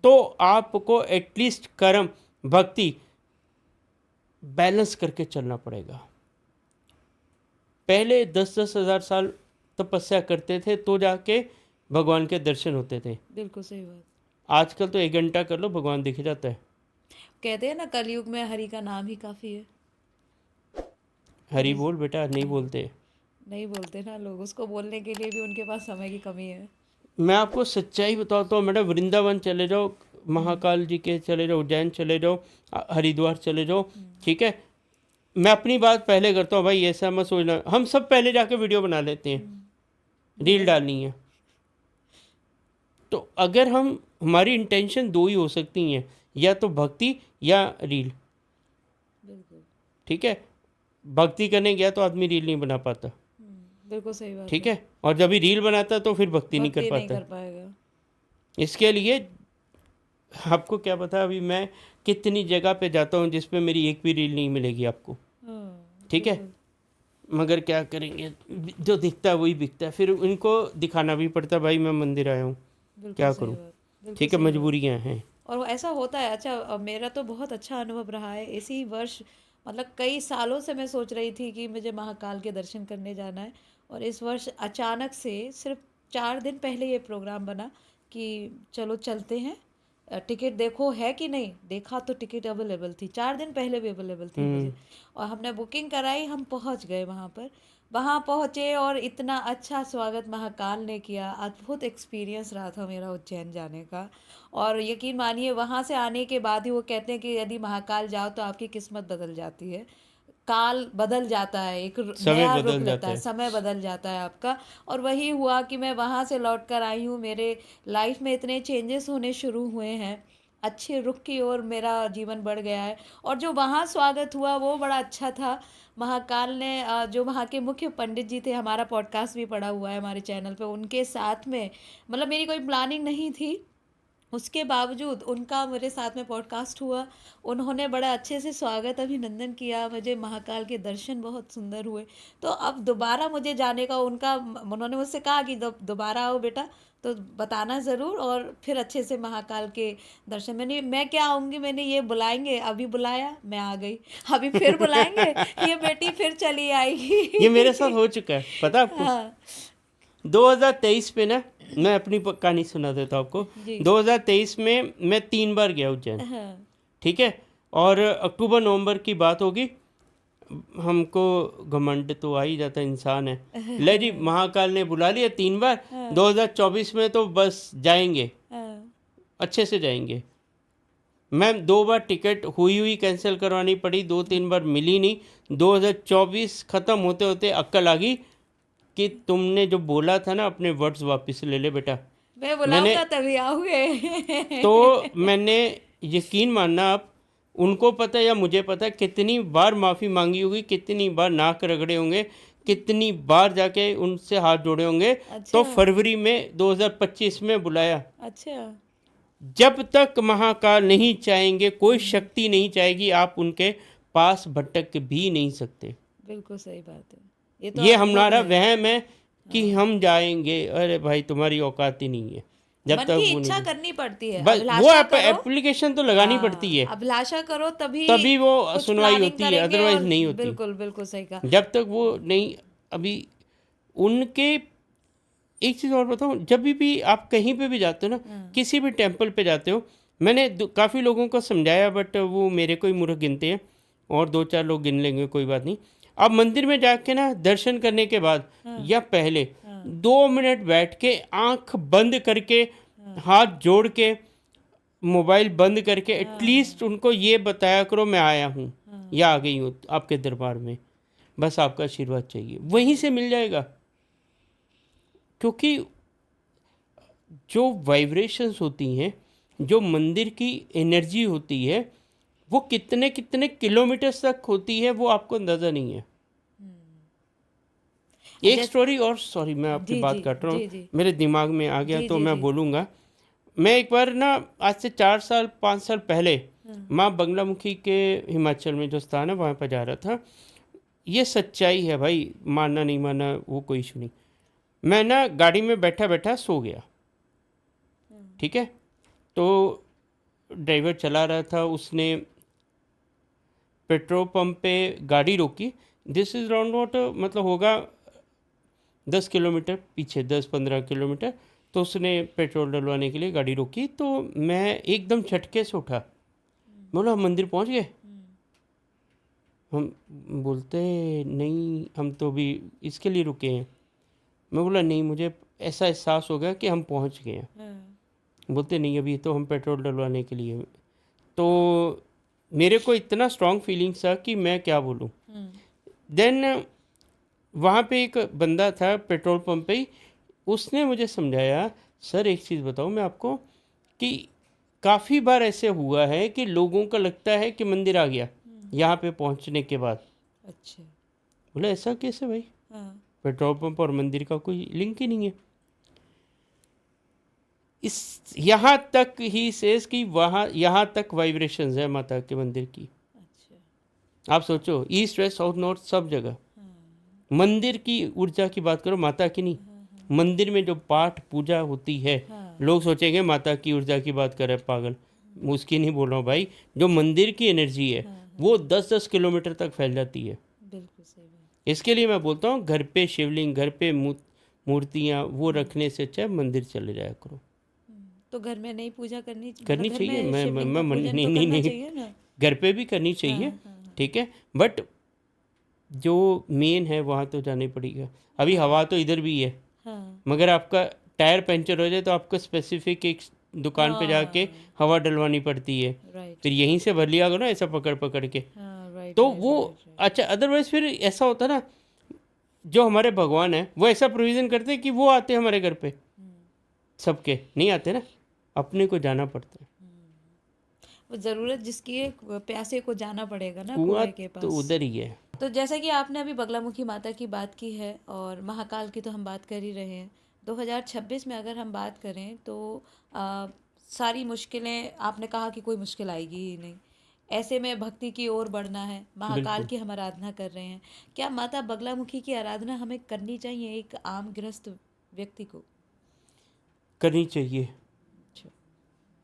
तो आपको एटलीस्ट कर्म भक्ति बैलेंस करके चलना पड़ेगा। पहले 10-10 हज़ार साल तपस्या करते थे तो जाके भगवान के दर्शन होते थे। बिल्कुल सही बात। आजकल तो 1 घंटा कर लो, भगवान दिख जाता है। कहते हैं ना, कलयुग में हरि का नाम ही काफी है। हरि बोल बेटा, नहीं बोलते। नहीं बोलते ना लोग, उसको बोलने के लिए भी उनके पास समय की कमी है। मैं आपको सच्चाई बताता हूँ मैडम, वृंदावन चले जाओ, महाकाल जी के चले जाओ, उज्जैन चले जाओ, हरिद्वार चले जाओ, ठीक है। मैं अपनी बात पहले करता हूँ भाई, ऐसा मत सोचना। हम सब पहले जाके वीडियो बना लेते हैं, रील डालनी है। तो अगर हमारी इंटेंशन 2 ही हो सकती हैं, या तो भक्ति या रील। बिल्कुल। ठीक है, भक्ति करने गया तो आदमी रील नहीं बना पाता। बिल्कुल सही बात ठीक है, और जब भी रील बनाता तो फिर भक्ति नहीं कर नहीं पाता। कर पाएगा। इसके लिए आपको क्या पता, अभी मैं कितनी जगह पे जाता हूँ जिस पे मेरी एक भी रील नहीं मिलेगी आपको। ठीक है, मगर क्या करेंगे, जो दिखता है वही बिकता है। फिर इनको दिखाना भी पड़ता है, भाई मैं मंदिर आया हूँ, क्या करूँ। ठीक है, मजबूरियाँ हैं। और ऐसा होता है। अच्छा, मेरा तो बहुत अच्छा अनुभव रहा है इसी वर्ष। मतलब कई सालों से मैं सोच रही थी कि मुझे महाकाल के दर्शन करने जाना है, और इस वर्ष अचानक से सिर्फ 4 दिन पहले ये प्रोग्राम बना कि चलो चलते हैं। टिकट देखो है कि नहीं, देखा तो टिकट अवेलेबल थी, 4 दिन पहले भी अवेलेबल थी मुझे, और हमने बुकिंग कराई, हम पहुंच गए वहाँ पर। वहाँ पहुँचे और इतना अच्छा स्वागत महाकाल ने किया। अद्भुत एक्सपीरियंस रहा था मेरा उज्जैन जाने का। और यकीन मानिए, वहाँ से आने के बाद ही वो कहते हैं कि यदि महाकाल जाओ तो आपकी किस्मत बदल जाती है, काल बदल जाता है, एक नया रुख लेता है, समय बदल जाता है आपका। और वही हुआ कि मैं वहाँ से लौट कर आई हूँ, मेरे लाइफ में इतने चेंजेस होने शुरू हुए हैं, अच्छे रुख की ओर मेरा जीवन बढ़ गया है। और जो वहाँ स्वागत हुआ वो बड़ा अच्छा था। महाकाल ने जो वहाँ के मुख्य पंडित जी थे, हमारा पॉडकास्ट भी पड़ा हुआ है हमारे चैनल पे, उनके साथ में, मतलब मेरी कोई प्लानिंग नहीं थी, उसके बावजूद उनका मेरे साथ में पॉडकास्ट हुआ। उन्होंने बड़ा अच्छे से स्वागत अभिनंदन किया, मुझे महाकाल के दर्शन बहुत सुंदर हुए। तो अब दोबारा मुझे जाने का उन्होंने मुझसे कहा कि दोबारा आओ बेटा तो बताना ज़रूर, और फिर अच्छे से महाकाल के दर्शन। मैं क्या आऊँगी, मैंने ये बुलाएंगे, अभी बुलाया मैं आ गई, अभी फिर बुलाएंगे ये बेटी फिर चली आएगी। ये मेरे साथ हो चुका है, पता आपको। हाँ 2023 में ना, मैं अपनी कहानी सुना देता हूँ आपको। 2023 में मैं 3 बार गया उज्जैन। ठीक है, और अक्टूबर नवंबर की बात होगी, हमको घमंड तो आ ही जाता, इंसान है। ले जी, महाकाल ने बुला लिया 3 बार। 2024 में तो बस जाएंगे, अच्छे से जाएंगे। मैम 2 बार टिकट हुई कैंसिल करवानी पड़ी, 2-3 बार मिली नहीं। 2024 ख़त्म होते होते अक्ल आ गई कि तुमने जो बोला था ना, अपने वर्ड्स वापस ले ले बेटा। मैं बुलाऊंगा तभी आओगे। तो मैंने, यकीन मानना आप, उनको पता या मुझे पता कितनी बार माफ़ी मांगी होगी, कितनी बार नाक रगड़े होंगे, कितनी बार जाके उनसे हाथ जोड़े होंगे। अच्छा। तो फरवरी में 2025 में बुलाया। अच्छा। जब तक महाकाल नहीं चाहेंगे, कोई शक्ति नहीं चाहेगी, आप उनके पास भटक भी नहीं सकते। बिल्कुल सही बात है। ये हमारा वहम है कि हम जाएंगे, अरे भाई तुम्हारी औकात ही नहीं है। जब मन तक की वो इच्छा नहीं, करनी पड़ती है, बस वो एप्लीकेशन तो लगानी पड़ती है, अभिलाषा करो तभी वो कुछ सुनवाई प्लानिंग होती है, करेंगे। अदरवाइज और नहीं होती। बिल्कुल बिल्कुल सही कहा। जब तक वो नहीं, अभी उनके, एक चीज़ और बताऊँ, जब भी आप कहीं पे भी जाते हो ना, किसी भी टेम्पल पे जाते हो, मैंने काफ़ी लोगों को समझाया, बट वो मेरे को ही मूर्ख गिनते हैं, और 2-4 लोग गिन लेंगे, कोई बात नहीं। आप मंदिर में जाके ना, दर्शन करने के बाद या पहले 2 मिनट बैठ के, आंख बंद करके, हाथ जोड़ के, मोबाइल बंद करके, एटलीस्ट उनको ये बताया करो मैं आया हूँ या आ गई हूँ आपके दरबार में, बस आपका आशीर्वाद चाहिए, वहीं से मिल जाएगा। क्योंकि जो वाइब्रेशंस होती हैं, जो मंदिर की एनर्जी होती है, वो कितने कितने किलोमीटर्स तक होती है, वो आपको अंदाज़ा नहीं है। एक जैसे स्टोरी और, सॉरी मैं आपकी जी बात जी काट रहा हूँ, जी जी मेरे दिमाग में आ गया जी तो जी मैं जी बोलूँगा। मैं एक बार ना, आज से 4 साल 5 साल पहले माँ बगलामुखी के हिमाचल में जो स्थान है वहाँ पर जा रहा था। ये सच्चाई है भाई, मानना नहीं मानना वो कोई इशू नहीं। मैं ना गाड़ी में बैठा बैठा सो गया, ठीक है। तो ड्राइवर चला रहा था, उसने पेट्रोल पंप पे गाड़ी रोकी। दिस इज़ राउंड अबाउट, मतलब होगा 10 किलोमीटर पीछे, 10-15 किलोमीटर। तो उसने पेट्रोल डलवाने के लिए गाड़ी रोकी, तो मैं एकदम झटके से उठा। बोला हम मंदिर पहुंच गए। हम बोलते नहीं, हम तो अभी इसके लिए रुके हैं। मैं बोला नहीं, मुझे ऐसा एहसास हो गया कि हम पहुंच गए हैं। बोलते नहीं, अभी तो हम पेट्रोल डलवाने के लिए। तो मेरे को इतना स्ट्रॉन्ग फीलिंग्स था कि मैं क्या बोलूँ। देन वहाँ पे एक बंदा था पेट्रोल पंप पे ही, उसने मुझे समझाया, सर एक चीज़ बताऊँ मैं आपको, कि काफ़ी बार ऐसे हुआ है कि लोगों को लगता है कि मंदिर आ गया यहाँ पे पहुँचने के बाद। अच्छा बोला ऐसा कैसे भाई, हाँ पेट्रोल पंप और मंदिर का कोई लिंक ही नहीं है। इस यहाँ तक ही सेज कि वहाँ यहाँ तक वाइब्रेशंस है माता के मंदिर की। अच्छा आप सोचो, ईस्ट वेस्ट साउथ नॉर्थ सब जगह मंदिर की ऊर्जा की बात करो, माता की नहीं। मंदिर में जो पाठ पूजा होती है, लोग सोचेंगे माता की ऊर्जा की बात कर रहे हैं, पागल। उसकी नहीं बोल रहा हूँ भाई, जो मंदिर की एनर्जी है वो 10-10 किलोमीटर तक फैल जाती है। बिल्कुल सही बात इसके लिए मैं बोलता हूँ, घर पे शिवलिंग, घर पे मूर्तियाँ वो रखने से अच्छा है मंदिर चले जाया करो। तो घर में नहीं पूजा करनी मतलब करनी घर चाहिए, में शिवलिंग का पूजन नहीं तो नहीं करना नहीं, चाहिए ना घर पे भी करनी चाहिए, ठीक है। बट जो मेन है वहाँ तो जाना ही पड़ेगा। अभी हवा तो इधर भी है, हाँ मगर आपका टायर पंचर हो जाए तो आपको स्पेसिफिक एक दुकान पे जाके हवा डलवानी पड़ती है। राइट फिर यहीं से भर लिया करो ना, ऐसा पकड़ पकड़ के। हाँ राइट तो वो अच्छा, अदरवाइज फिर ऐसा होता ना, जो हमारे भगवान है वो ऐसा प्रोविज़न करते हैं कि वो आते हैं हमारे घर पे, सबके नहीं आते ना, अपने को जाना पड़ता है। वो ज़रूरत जिसकी है प्यासे को जाना पड़ेगा ना कुआं कुएं के तो पास। उधर ही है। तो जैसा कि आपने अभी बगलामुखी माता की बात की है और महाकाल की तो हम बात कर ही रहे हैं, 2026 में अगर हम बात करें तो सारी मुश्किलें, आपने कहा कि कोई मुश्किल आएगी ही नहीं, ऐसे में भक्ति की ओर बढ़ना है, महाकाल की हम आराधना कर रहे हैं। क्या माता बगलामुखी की आराधना हमें करनी चाहिए एक आम गृहस्थ व्यक्ति को? करनी चाहिए, अच्छा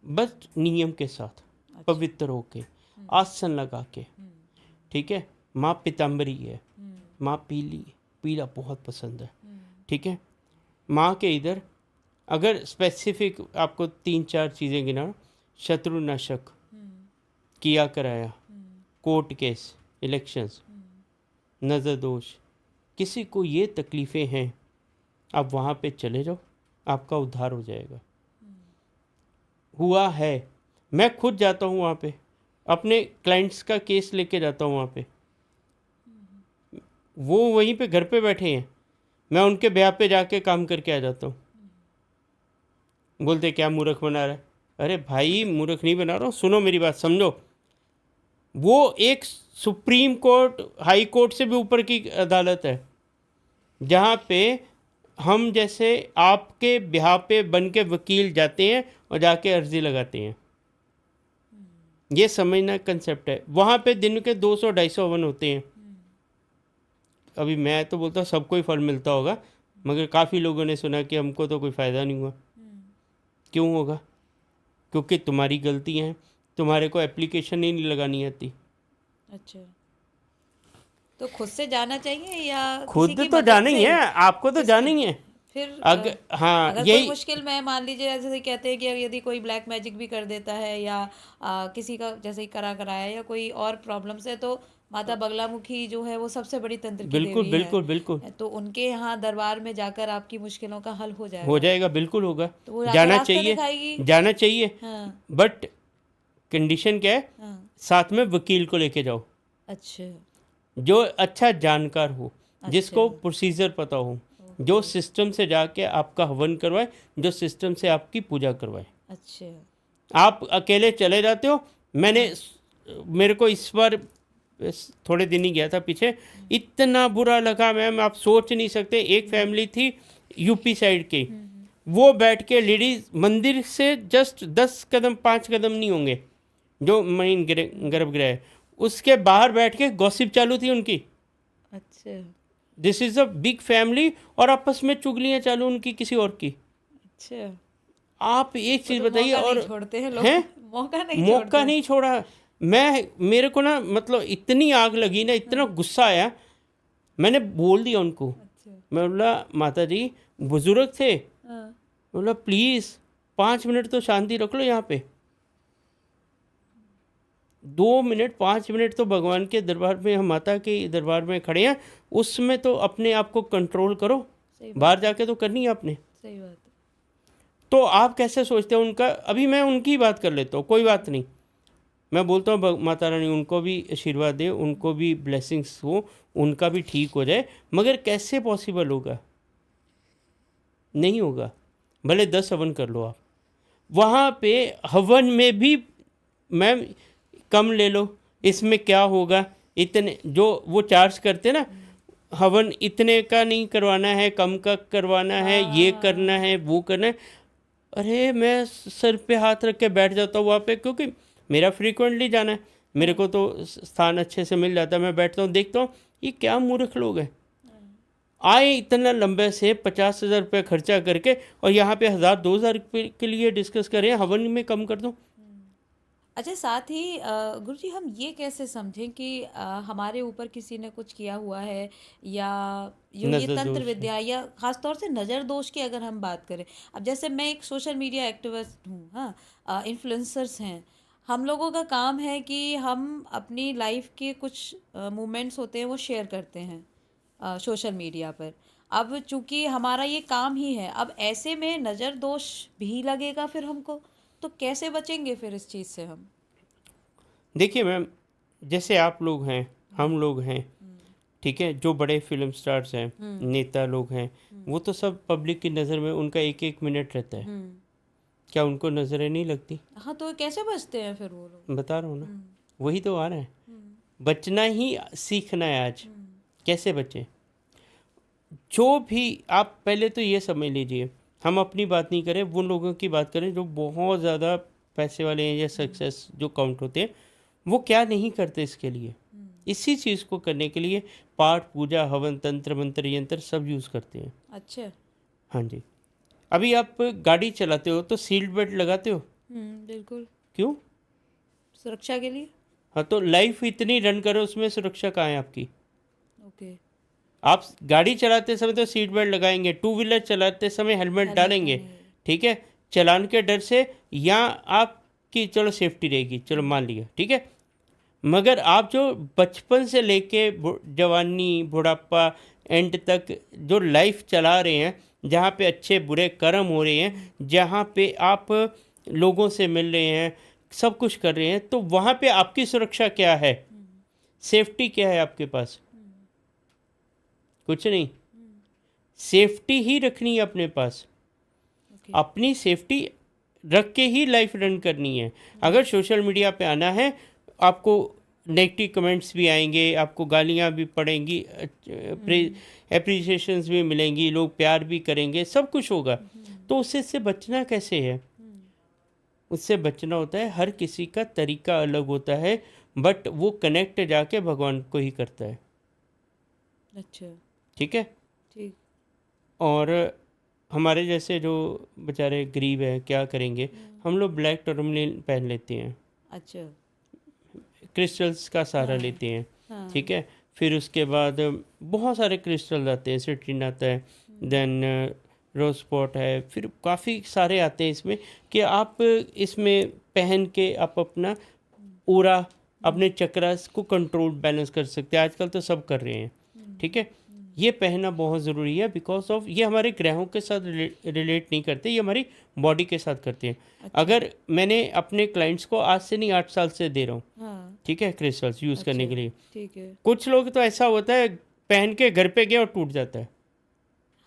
बस नियम के साथ, पवित्र होके, आसन लगा के, ठीक है। माँ पीताम्बरी है, माँ पीला बहुत पसंद है, ठीक है। माँ के इधर अगर स्पेसिफिक आपको 3-4 चीज़ें गिना, शत्रुनाशक, किया कराया, कोर्ट केस, इलेक्शंस, नज़र दोष, किसी को ये तकलीफ़ें हैं, आप वहाँ पे चले जाओ, आपका उद्धार हो जाएगा। हुआ है, मैं खुद जाता हूँ वहाँ पे, अपने क्लाइंट्स का केस लेके जाता हूँ वहाँ पे, वो वहीं पे घर पे बैठे हैं, मैं उनके ब्याह पे जाके काम करके आ जाता हूँ। बोलते क्या मूर्ख बना रहा है, अरे भाई मूर्ख नहीं बना रहा हूँ, सुनो मेरी बात समझो। वो एक सुप्रीम कोर्ट, हाई कोर्ट से भी ऊपर की अदालत है, जहाँ पे हम जैसे आपके ब्याह पे बन के वकील जाते हैं और जाके अर्जी लगाते हैं। ये समझना कंसेप्ट है। वहाँ पे दिन के 200-250 हवन होते हैं। अभी मैं तो बोलता हूँ सबको ही फल मिलता होगा, मगर काफ़ी लोगों ने सुना कि हमको तो कोई फ़ायदा नहीं हुआ। क्यों होगा? क्योंकि तुम्हारी गलतियाँ हैं, तुम्हारे को एप्लीकेशन ही नहीं लगानी आती। अच्छा, तो खुद से जाना चाहिए या किसी खुद की तो मदद जाना ही से? है, आपको तो जाना ही है। फिर हाँ अगर कोई यही, मुश्किल में, मान लीजिए जैसे कहते हैं कि यदि कोई ब्लैक मैजिक भी कर देता है या किसी का जैसे ही कराया या कोई और प्रॉब्लम से, तो माता बगलामुखी जो है वो सबसे बड़ी तंत्र की बिल्कुल देवी बिल्कुल है, बिल्कुल तो उनके यहाँ दरबार में जाकर आपकी मुश्किलों का हल हो हो जाएगा। जाएगा, बिल्कुल होगा। तो वो जाना रास्ता चाहिए, दिखाएगी। जाना चाहिए, हाँ बट कंडीशन क्या है, हाँ साथ में वकील को लेके जाओ, अच्छा जो अच्छा जानकार हो, अच्छा जिसको प्रोसीजर पता हो। जो सिस्टम से जाके आपका हवन करवाए, जो सिस्टम से आपकी पूजा करवाए। अच्छा। आप अकेले चले जाते हो। मेरे को इस बार थोड़े दिन ही गया था पीछे, इतना बुरा लगा मैम, आप सोच नहीं सकते। एक फैमिली थी यूपी साइड की, वो बैठ के लेडीज मंदिर से जस्ट 10 कदम 5 कदम नहीं होंगे जो मेन गर्भगृह है, उसके बाहर बैठ के गॉसिप चालू थी उनकी। अच्छा। This is a big family, और आपस में चुगलियां चालू उनकी किसी और की। अच्छा। आप एक चीज तो बताइए। मौका नहीं और छोड़ते हैं लोग, हैं मौका नहीं मौका छोड़ते। नहीं छोड़ा। मेरे को ना मतलब इतनी आग लगी ना, इतना गुस्सा आया, मैंने बोल दिया उनको। अच्छा। मैं बोला माता जी, बुजुर्ग थे, हाँ। बोला प्लीज़ 5 मिनट तो शांति रख लो यहाँ पे। 2 मिनट 5 मिनट तो भगवान के दरबार में, हम माता के दरबार में खड़े हैं, उसमें तो अपने आप को कंट्रोल करो। सही बात। बाहर जाके तो करनी है आपने। सही बात है। तो आप कैसे सोचते हो उनका? अभी मैं उनकी बात कर लेता हूँ, कोई बात नहीं। मैं बोलता हूँ माता रानी उनको भी आशीर्वाद दे, उनको भी ब्लेसिंग्स हो, उनका भी ठीक हो जाए। मगर कैसे पॉसिबल होगा? नहीं होगा। भले 10 हवन कर लो आप, वहाँ पे हवन में भी मैम कम ले लो, इसमें क्या होगा? इतने जो वो चार्ज करते ना, हवन इतने का नहीं करवाना है, कम का करवाना है, ये करना है, वो करना है। अरे मैं सर पे हाथ रख के बैठ जाता हूँ वहाँ पे, क्योंकि मेरा फ्रीक्वेंटली जाना है, मेरे को तो स्थान अच्छे से मिल जाता है। मैं बैठता हूँ, देखता हूँ ये क्या मूर्ख लोग हैं, आए इतना लंबे से 50,000 रुपये खर्चा करके, और यहाँ पे 1,000-2,000 रुपये के लिए डिस्कस करें हवन में कम कर दो। अच्छा, साथ ही गुरुजी हम ये कैसे समझें कि हमारे ऊपर किसी ने कुछ किया हुआ है, या ये नजर तंत्र दोष है। विद्या, या खास तौर से नज़र दोष की अगर हम बात करें। अब जैसे मैं एक सोशल मीडिया एक्टिविस्ट हूँ, हाँ, इन्फ्लुएंसर्स हैं, हम लोगों का काम है कि हम अपनी लाइफ के कुछ मोमेंट्स होते हैं वो शेयर करते हैं सोशल मीडिया पर। अब चूंकि हमारा ये काम ही है, अब ऐसे में नज़र दोष भी लगेगा फिर हमको, तो कैसे बचेंगे फिर इस चीज़ से हम? देखिए मैम, जैसे आप लोग हैं, हम लोग हैं, ठीक है, जो बड़े फिल्म स्टार्स हैं, नेता लोग हैं, वो तो सब पब्लिक की नज़र में उनका एक एक मिनट रहता है। क्या उनको नज़रें नहीं लगती? हाँ, तो कैसे बचते हैं फिर वो लोग? बता रहा हूँ ना, वही तो आ रहा है। बचना ही सीखना है आज। कैसे बचें? जो भी आप पहले तो ये समझ लीजिए, हम अपनी बात नहीं करें, वो लोगों की बात करें जो बहुत ज़्यादा पैसे वाले हैं या सक्सेस जो काउंट होते हैं, वो क्या नहीं करते इसके लिए। इसी चीज़ को करने के लिए पाठ पूजा हवन तंत्र मंत्र यंत्र सब यूज़ करते हैं। अच्छा। हाँ जी। अभी आप गाड़ी चलाते हो तो सीट बेल्ट लगाते हो, बिल्कुल। क्यों? सुरक्षा के लिए। हाँ, तो लाइफ इतनी रन करो, उसमें सुरक्षा कहाँ है आपकी? ओके। आप गाड़ी चलाते समय तो सीट बेल्ट लगाएंगे, 2 व्हीलर चलाते समय हेलमेट डालेंगे, ठीक है, चालान के डर से, या आपकी चलो सेफ्टी रहेगी, चलो मान लिया, ठीक है। मगर आप जो बचपन से लेके जवानी बुढ़ापा एंड तक जो लाइफ चला रहे हैं, जहाँ पे अच्छे बुरे कर्म हो रहे हैं, जहाँ पे आप लोगों से मिल रहे हैं, सब कुछ कर रहे हैं, तो वहाँ पे आपकी सुरक्षा क्या है? सेफ्टी क्या है आपके पास? कुछ नहीं। सेफ्टी ही रखनी है अपने पास। अपनी सेफ्टी रख के ही लाइफ रन करनी है। अगर सोशल मीडिया पे आना है, आपको नेगेटिव कमेंट्स भी आएंगे, आपको गालियाँ भी पड़ेंगी, एप्रिसिएशंस भी मिलेंगी, लोग प्यार भी करेंगे, सब कुछ होगा। तो उससे बचना कैसे है? उससे बचना होता है, हर किसी का तरीका अलग होता है, बट वो कनेक्ट जाके भगवान को ही करता है। अच्छा। ठीक है। ठीक। और हमारे जैसे जो बेचारे गरीब हैं, क्या करेंगे? हम लोग ब्लैक टर्मलिन पहन लेते हैं। अच्छा। क्रिस्टल्स का सहारा लेते हैं, ठीक है। फिर उसके बाद बहुत सारे क्रिस्टल आते हैं, सिट्रिन आता है, देन रोज स्पॉट है, फिर काफ़ी सारे आते हैं इसमें, कि आप इसमें पहन के आप अपना पूरा अपने चक्रास को कंट्रोल बैलेंस कर सकते हैं। आजकल तो सब कर रहे हैं, ठीक है। ये पहनना बहुत ज़रूरी है, बिकॉज ऑफ ये हमारे ग्रहों के साथ रिलेट नहीं करते, ये हमारी बॉडी के साथ करते हैं। अच्छा। अगर मैंने अपने क्लाइंट्स को आज से नहीं 8 साल से दे रहा हूँ, ठीक है, क्रिस्टल्स यूज़ करने के लिए। ठीक है। कुछ लोग तो ऐसा होता है पहन के घर पे गए और टूट जाता है।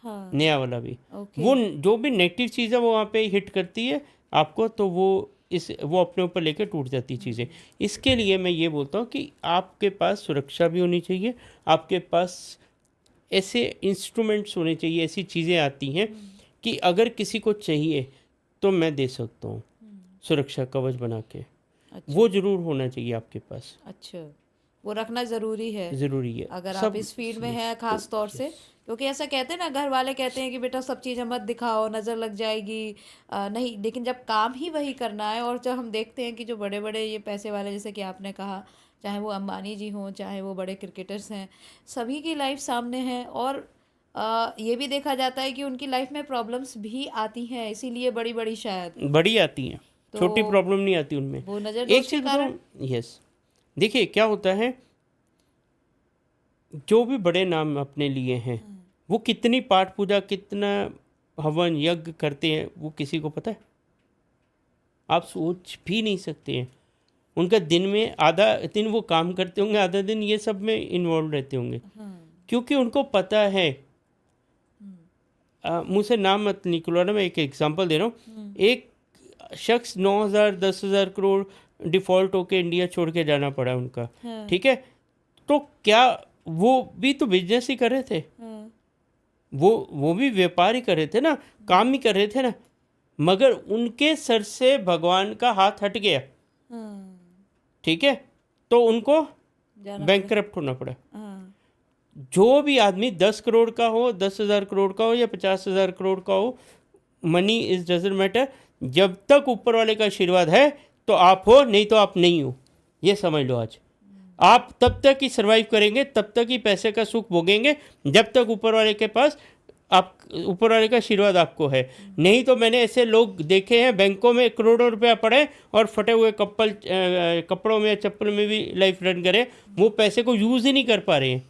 हाँ, नया वाला भी। ओके। वो जो भी नेगेटिव चीज़ है वो वहाँ पे हिट करती है आपको, तो वो अपने ऊपर लेके टूट जाती चीज़ें। इसके लिए मैं ये बोलता हूँ कि आपके पास सुरक्षा भी होनी चाहिए, आपके पास ऐसे इंस्ट्रूमेंट्स होने चाहिए, ऐसी चीज़ें आती हैं कि अगर किसी को चाहिए तो मैं दे सकता हूँ सुरक्षा कवच बना के। अच्छा, वो ज़रूर होना चाहिए आपके पास, अच्छा, वो रखना ज़रूरी है ज़रूरी है। अगर आप सब इस फील्ड में yes, हैं, खास तौर से, क्योंकि ऐसा कहते हैं ना, घर वाले कहते हैं कि बेटा सब चीज़ें मत दिखाओ, नज़र लग जाएगी। नहीं, लेकिन जब काम ही वही करना है, और जब हम देखते हैं कि जो बड़े बड़े ये पैसे वाले, जैसे कि आपने कहा, चाहे वो अंबानी जी हों, चाहे वो बड़े क्रिकेटर्स हैं, सभी की लाइफ सामने है, और ये भी देखा जाता है कि उनकी लाइफ में प्रॉब्लम्स भी आती हैं, इसीलिए बड़ी बड़ी शायद, बड़ी आती हैं, छोटी तो प्रॉब्लम नहीं आती उनमें। वो नज़र एक दोष के चीज़ कारण। बताऊँ, यस, देखिए क्या होता है, जो भी बड़े नाम अपने लिए हैं वो कितनी पाठ पूजा, कितना हवन यज्ञ करते हैं, वो किसी को पता है? आप सोच भी नहीं सकते हैं। उनका दिन में आधा दिन वो काम करते होंगे, आधा दिन ये सब में इन्वॉल्व रहते होंगे, क्योंकि उनको पता है। मुँह से नाम मत निकलवाना, मैं एक एग्जांपल दे रहा हूँ। एक शख्स 9,000 10,000 करोड़ डिफ़ॉल्ट होके इंडिया छोड़ के जाना पड़ा उनका, हाँ, ठीक है? तो क्या वो भी तो बिजनेस ही कर रहे थे, हाँ, वो भी व्यापार ही कर रहे थे ना, काम ही कर रहे थे ना, मगर उनके सर से भगवान का हाथ हट गया, हाँ, ठीक है? तो उनको जाना बैंकरप्ट होना पड़ा। हाँ, जो भी आदमी 10 करोड़ का हो, 10,000 करोड़ का हो या 50,000 करोड़ का हो, मनी इज डजंट मैटर। जब तक ऊपर वाले का आशीर्वाद है तो आप हो, नहीं तो आप नहीं हो। ये समझ लो आज। आप तब तक ही सर्वाइव करेंगे, तब तक ही पैसे का सुख भोगेंगे, जब तक ऊपर वाले के पास आप, ऊपर वाले का आशीर्वाद आपको है। नहीं तो मैंने ऐसे लोग देखे हैं, बैंकों में करोड़ों रुपया पड़े और फटे हुए कपड़ों में, चप्पल में भी लाइफ रन करे, वो पैसे को यूज़ ही नहीं कर पा रहे हैं,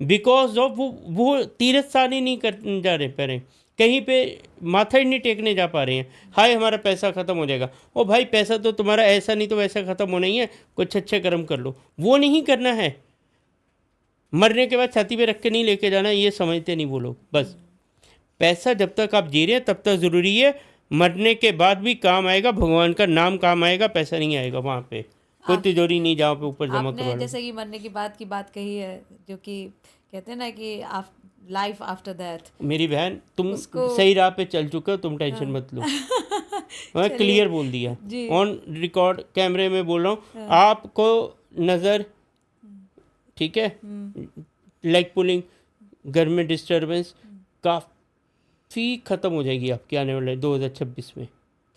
बिकॉज ऑफ वो तीर्थ स्थान ही नहीं कर जा रहे पा रहे, कहीं पे माथा ही नहीं टेकने जा पा रहे हैं। हाय हमारा पैसा ख़त्म हो जाएगा। ओ भाई, पैसा तो तुम्हारा ऐसा नहीं तो वैसा ख़त्म होना ही है, कुछ अच्छे कर्म कर लो। वो नहीं करना है, मरने के बाद छाती पे रख के नहीं लेके जाना, ये समझते नहीं वो लोग। बस पैसा जब तक आप जी रहे हैं तब तक ज़रूरी है, मरने के बाद भी काम आएगा, भगवान का नाम काम आएगा, पैसा नहीं आएगा। वहाँ पे कोई तिजोरी नहीं जहाँ पे ऊपर जमा आपने करवा लो। जैसे कि मरने की बात कही है, जो कि कहते हैं ना कि लाइफ आफ्टर दैट, मेरी बहन, तुम उसको सही राह पे चल चुके हो, तुम टेंशन मत लो। मैं क्लियर बोल दिया, जी, ऑन रिकॉर्ड कैमरे में बोल रहा हूँ। आपको नज़र, ठीक है, लाइक पुलिंग, घर में डिस्टर्बेंस काफ़ी ख़त्म हो जाएगी आपकी आने वाले 2026 में।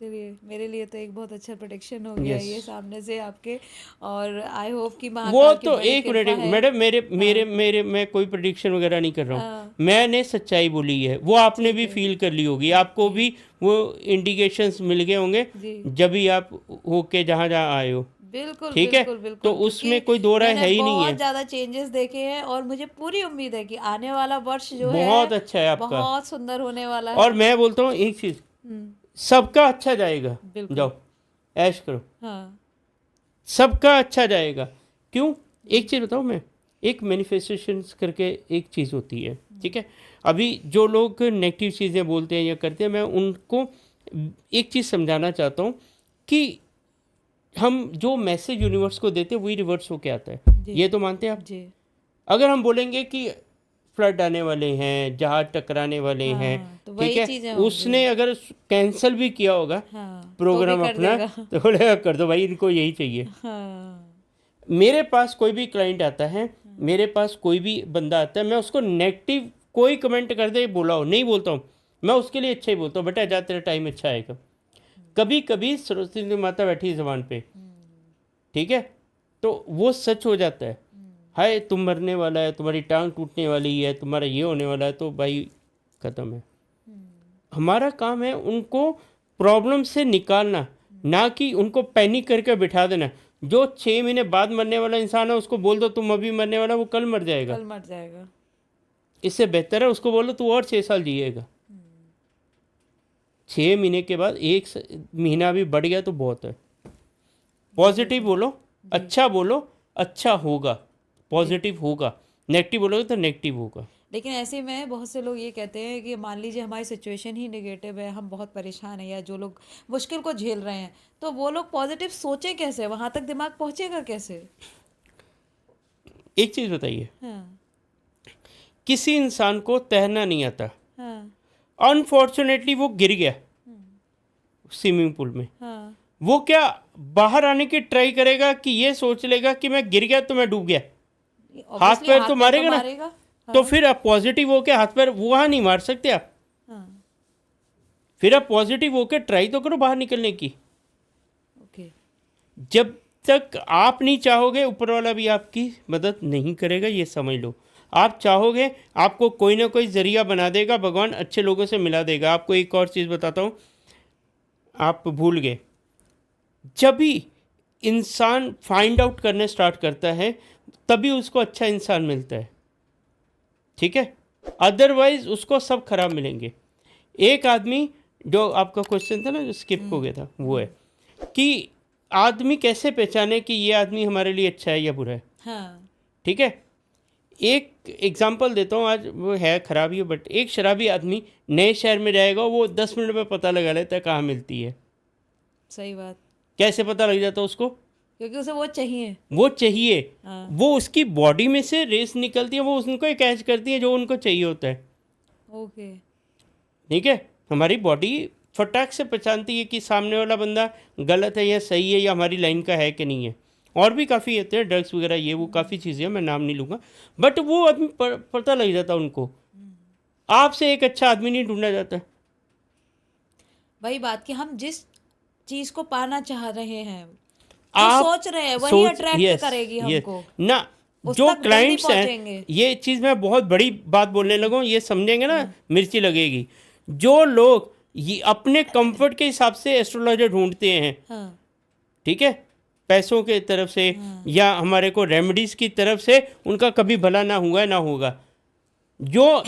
चलिए, मेरे लिए तो एक बहुत अच्छा प्रोटेक्शन हो गया Yes. ये सामने से आपके, और आई होप कि वो महाकाल की तो बड़ी एक कृपा मिनट है। मैडम, मेरे मैं कोई प्रेडिक्शन वगैरह नहीं कर रहा हूँ। हाँ, मैंने सच्चाई बोली है, वो आपने भी फील कर ली होगी, आपको भी वो इंडिकेशंस मिल गए होंगे जी, जब भी आप होके जहाँ जहाँ आए हो, बिल्कुल ठीक है? बिल्कुल बिल्कुल, तो क्योंकि उसमें कोई दो राय मैंने है ही नहीं बहुत है। ज़्यादा चेंजेस देखे हैं, और मुझे पूरी उम्मीद है कि आने वाला वर्ष जो बहुत है अच्छा है आपका। बहुत सुंदर होने वाला और है। मैं बोलता हूँ एक चीज़, हम्म, सबका अच्छा जाएगा। बिल्कुल। जाओ ऐश करो, हाँ, सबका अच्छा जाएगा। क्यों? एक चीज़ बताऊँ मैं, एक मैनिफेस्टेशंस करके एक चीज़ होती है, ठीक है? अभी जो लोग नेगेटिव चीज़ें बोलते हैं या करते हैं, मैं उनको एक चीज़ समझाना चाहता हूँ कि हम जो मैसेज यूनिवर्स को देते हैं वही रिवर्स होके आता है। जी, ये तो मानते हैं आप? जी, अगर हम बोलेंगे कि फ्लड आने वाले हैं, जहाज टकराने वाले हैं, हाँ, तो ठीक वही है, चीज़ें होंगी। उसने अगर कैंसल भी किया होगा हाँ, तो भी प्रोग्राम कर अपना, देगा। तो बोलेगा कर दो भाई, इनको यही चाहिए। हाँ, मेरे पास कोई भी क्लाइंट आता है, मेरे पास कोई भी बंदा आता है, मैं उसको नेगेटिव कोई कमेंट कर दे बोला हो नहीं बोलता हूँ, मैं उसके लिए अच्छा ही बोलता हूँ, बेटा जा तेरा टाइम अच्छा आएगा। कभी कभी सरस्वती माता बैठी है ज़बान पे, ठीक है, तो वो सच हो जाता है। हाय तुम मरने वाला है, तुम्हारी टांग टूटने वाली है, तुम्हारा ये होने वाला है, तो भाई ख़त्म है। हमारा काम है उनको प्रॉब्लम से निकालना, ना कि उनको पैनिक करके बिठा देना। जो 6 महीने बाद मरने वाला इंसान है उसको बोल दो तुम अभी मरने वाला, वो कल मर जाएगा। कल मर जाएगा। इससे बेहतर है उसको बोलो तू और 6 साल जिएगा। 6 महीने के बाद 1 महीना भी बढ़ गया तो बहुत है। पॉजिटिव बोलो, अच्छा बोलो, अच्छा होगा, पॉजिटिव होगा। नेगेटिव बोलोगे तो नेगेटिव होगा। लेकिन ऐसे में बहुत से लोग ये कहते हैं कि मान लीजिए हमारी सिचुएशन ही नेगेटिव है, हम बहुत परेशान हैं, या जो लोग मुश्किल को झेल रहे हैं, तो वो लोग पॉजिटिव सोचें कैसे, वहां तक दिमाग पहुंचेगा कैसे? एक चीज़ बताइए, हाँ। किसी इंसान को तैरना नहीं आता, हाँ। अनफॉर्चुनेटली वो गिर गया स्विमिंग पूल में, हाँ। वो क्या बाहर आने की ट्राई करेगा कि ये सोच लेगा कि मैं गिर गया तो मैं डूब गया? हाथ Obviously पैर तो मारेगा ना। मारेगा। तो फिर आप पॉजिटिव होके हाथ पैर वहाँ नहीं मार सकते आप। हाँ। फिर आप पॉजिटिव होके ट्राई तो करो बाहर निकलने की। ओके। जब तक आप नहीं चाहोगे ऊपर वाला भी आपकी मदद नहीं करेगा, ये समझ लो। आप चाहोगे आपको कोई ना कोई ज़रिया बना देगा, भगवान अच्छे लोगों से मिला देगा। आपको एक और चीज़ बताता हूँ, आप भूल गए, जब भी इंसान फाइंड आउट करने स्टार्ट करता है तभी उसको अच्छा इंसान मिलता है, ठीक है? अदरवाइज उसको सब खराब मिलेंगे। एक आदमी, जो आपका क्वेश्चन था ना जो स्किप हो गया था, वो है कि आदमी कैसे पहचाने कि ये आदमी हमारे लिए अच्छा है या बुरा है। हाँ। ठीक है, एक एग्जांपल देता हूँ, आज वो है खराब ही, बट एक शराबी आदमी नए शहर में जाएगा, वो 10 मिनट में पता लगा लेता है कहाँ मिलती है। सही बात। कैसे पता लग जाता है उसको? क्योंकि उसे वो चाहिए। वो चाहिए, हाँ। वो उसकी बॉडी में से रेस निकलती है, वो उनको कैच करती है जो उनको चाहिए होता है। ओके। ठीक है, हमारी बॉडी फटाक से पहचानती है कि सामने वाला बंदा गलत है या सही है, या हमारी लाइन का है कि नहीं है। और भी काफ़ी होते हैं, ड्रग्स वगैरह, ये वो काफ़ी चीज़ें हैं, मैं नाम नहीं लूँगा, बट वो आदमी पता लग जाता उनको। आपसे एक अच्छा आदमी नहीं ढूंढा जाता। वही बात कि हम जिस चीज को पाना चाह रहे हैं, आप सोच रहे हैं, वही अट्रैक्ट यस करेगी यस हमको। ना। उस जो तक जल्दी क्लाइंट्स हैं, पहुंचेंगे। ये चीज़ मैं बहुत बड़ी बात बोलने लगूँ, ये समझेंगे ना मिर्ची लगेगी। जो लोग ये अपने कंफर्ट के हिसाब से एस्ट्रोलॉजर ढूंढते हैं, हाँ। ठीक है, पैसों के तरफ से या हमारे को रेमेडीज की तरफ से, उनका कभी भला ना हुआ ना होगा। जो